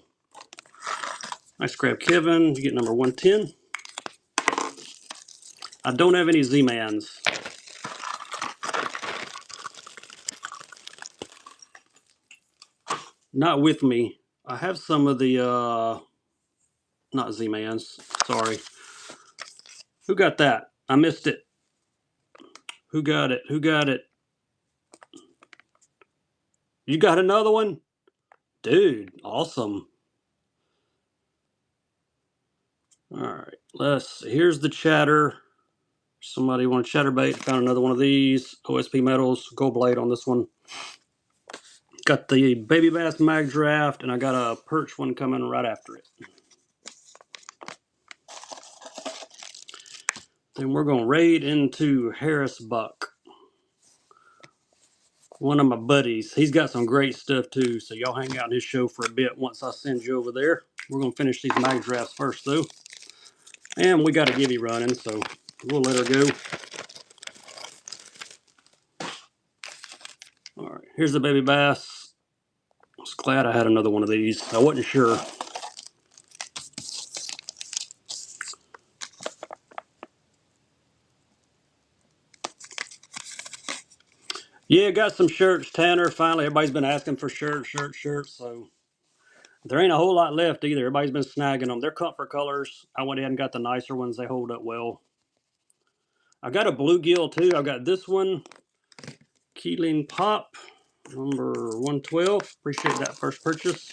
Nice grab, Kevin. You get number 110. I don't have any Z-Mans. Not with me. I have some of the, not Z-Mans. Sorry. Who got that? I missed it. Who got it? Who got it? You got another one? Dude, awesome. All right, let's see. Here's the chatter. Somebody want a chatterbait? Found another one of these. OSP Metals, gold blade on this one. Got the baby bass mag draft, and I got a perch one coming right after it. Then we're going to raid into Harris Buck. One of my buddies. He's got some great stuff too, so y'all hang out in his show for a bit once I send you over there. We're going to finish these mag drafts first though. And we got a Gibby running, so we'll let her go. All right, here's the baby bass. I was glad I had another one of these. I wasn't sure. Yeah, got some shirts, Tanner. Finally, everybody's been asking for shirts. So there ain't a whole lot left either. Everybody's been snagging them. They're comfort colors. I went ahead and got the nicer ones. They hold up well. I got a bluegill too. I've got this one, Keeling Pop, number 112. Appreciate that first purchase.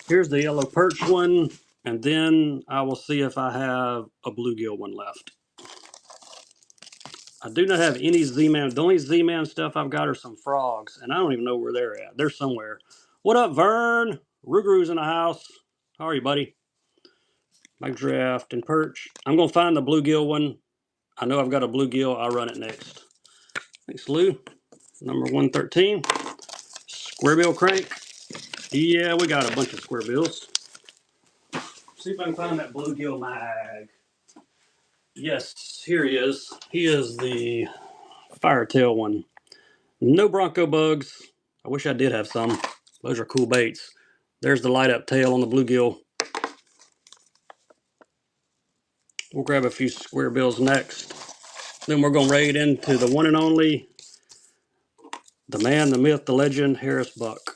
Here's the yellow perch one, and then I will see if I have a bluegill one left. I do not have any Z-Man. The only Z-Man stuff I've got are some frogs, and I don't even know where they're at. They're somewhere. What up, Vern? Ruguru's in the house. How are you, buddy? My draft and perch. I'm going to find the bluegill one. I know I've got a bluegill. I'll run it next. Thanks, Lou. Number 113. Square bill crank. Yeah, we got a bunch of square bills. See if I can find that bluegill mag. Yes, here he is. He is the firetail one. No bronco bugs. I wish I did have some. Those are cool baits. There's the light up tail on the bluegill. We'll grab a few square bills next. Then we're going to raid into the one and only, the man, the myth, the legend, Harris Buck.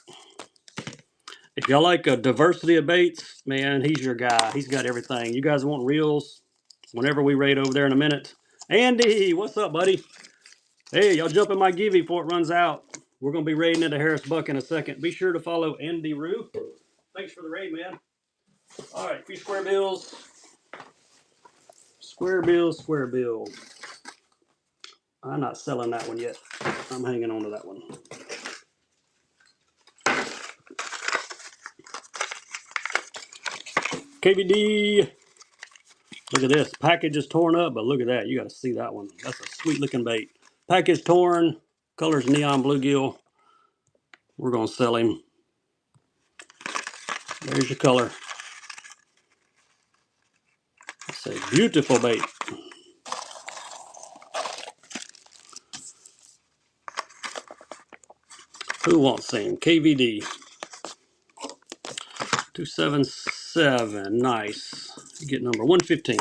If y'all like a diversity of baits, man, he's your guy. He's got everything. You guys want reels? Whenever we raid over there in a minute. Andy, what's up, buddy? Hey, y'all jump in my Givey before it runs out. We're going to be raiding into Harris Buck in a second. Be sure to follow Andy Roo. Thanks for the raid, man. All right, a few square bills. Square bill, square bill. I'm not selling that one yet. I'm hanging on to that one. KVD. Look at this. Package is torn up, but look at that. You got to see that one. That's a sweet looking bait. Package torn. Color's neon bluegill. We're going to sell him. There's your color. It's a beautiful bait. Who wants some? KVD 277. Nice. You get number 115.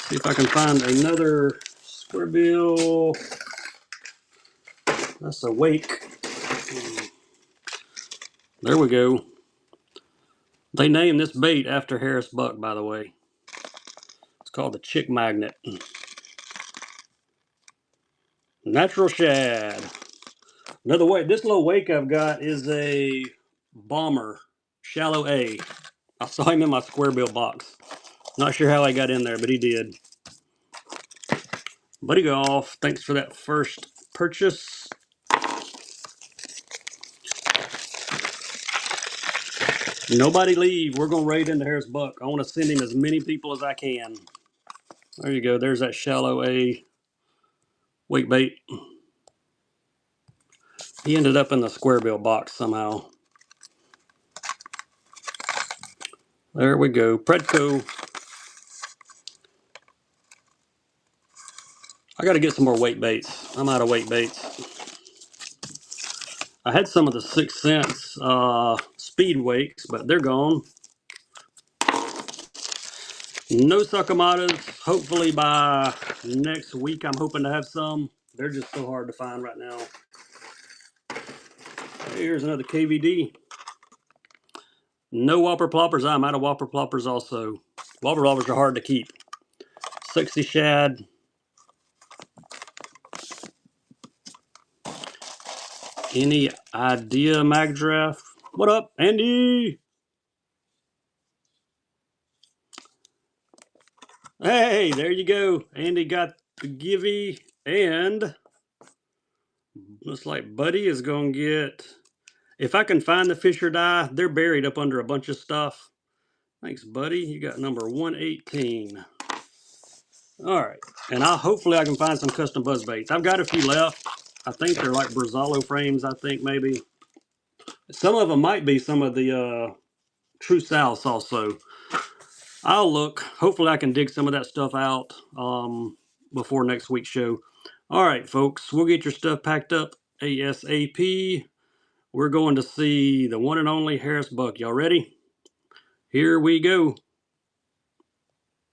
See if I can find another square bill. That's a wake. There we go. They named this bait after Harris Buck, by the way. It's called the Chick Magnet. Natural shad. Another wake. This little wake I've got is a bomber, shallow A. I saw him in my square bill box. Not sure how I got in there, but he did. Buddy Golf, thanks for that first purchase. Nobody leave. We're going to raid into Harris Buck. I want to send him as many people as I can. There you go. There's that shallow A wake bait. He ended up in the square bill box somehow. There we go. Predco. I got to get some more weight baits. I'm out of weight baits. I had some of the 6 cents speed wakes, but they're gone. No Sakamatas. Hopefully by next week, I'm hoping to have some. They're just so hard to find right now. Here's another KVD. No Whopper Ploppers. I'm out of Whopper Ploppers also. Whopper Ploppers are hard to keep. Sexy Shad. Any idea, Magdraft? What up, Andy? Hey, there you go. Andy got the givey, and looks like Buddy is going to get... If I can find the fish or die, they're buried up under a bunch of stuff. Thanks, Buddy. You got number 118. All right, and hopefully I can find some custom buzz baits. I've got a few left. I think they're like Brazalo frames, I think, maybe. Some of them might be some of the True Souths also. I'll look. Hopefully I can dig some of that stuff out before next week's show. All right, folks, we'll get your stuff packed up ASAP. We're going to see the one and only Harris Buck. Y'all ready? Here we go.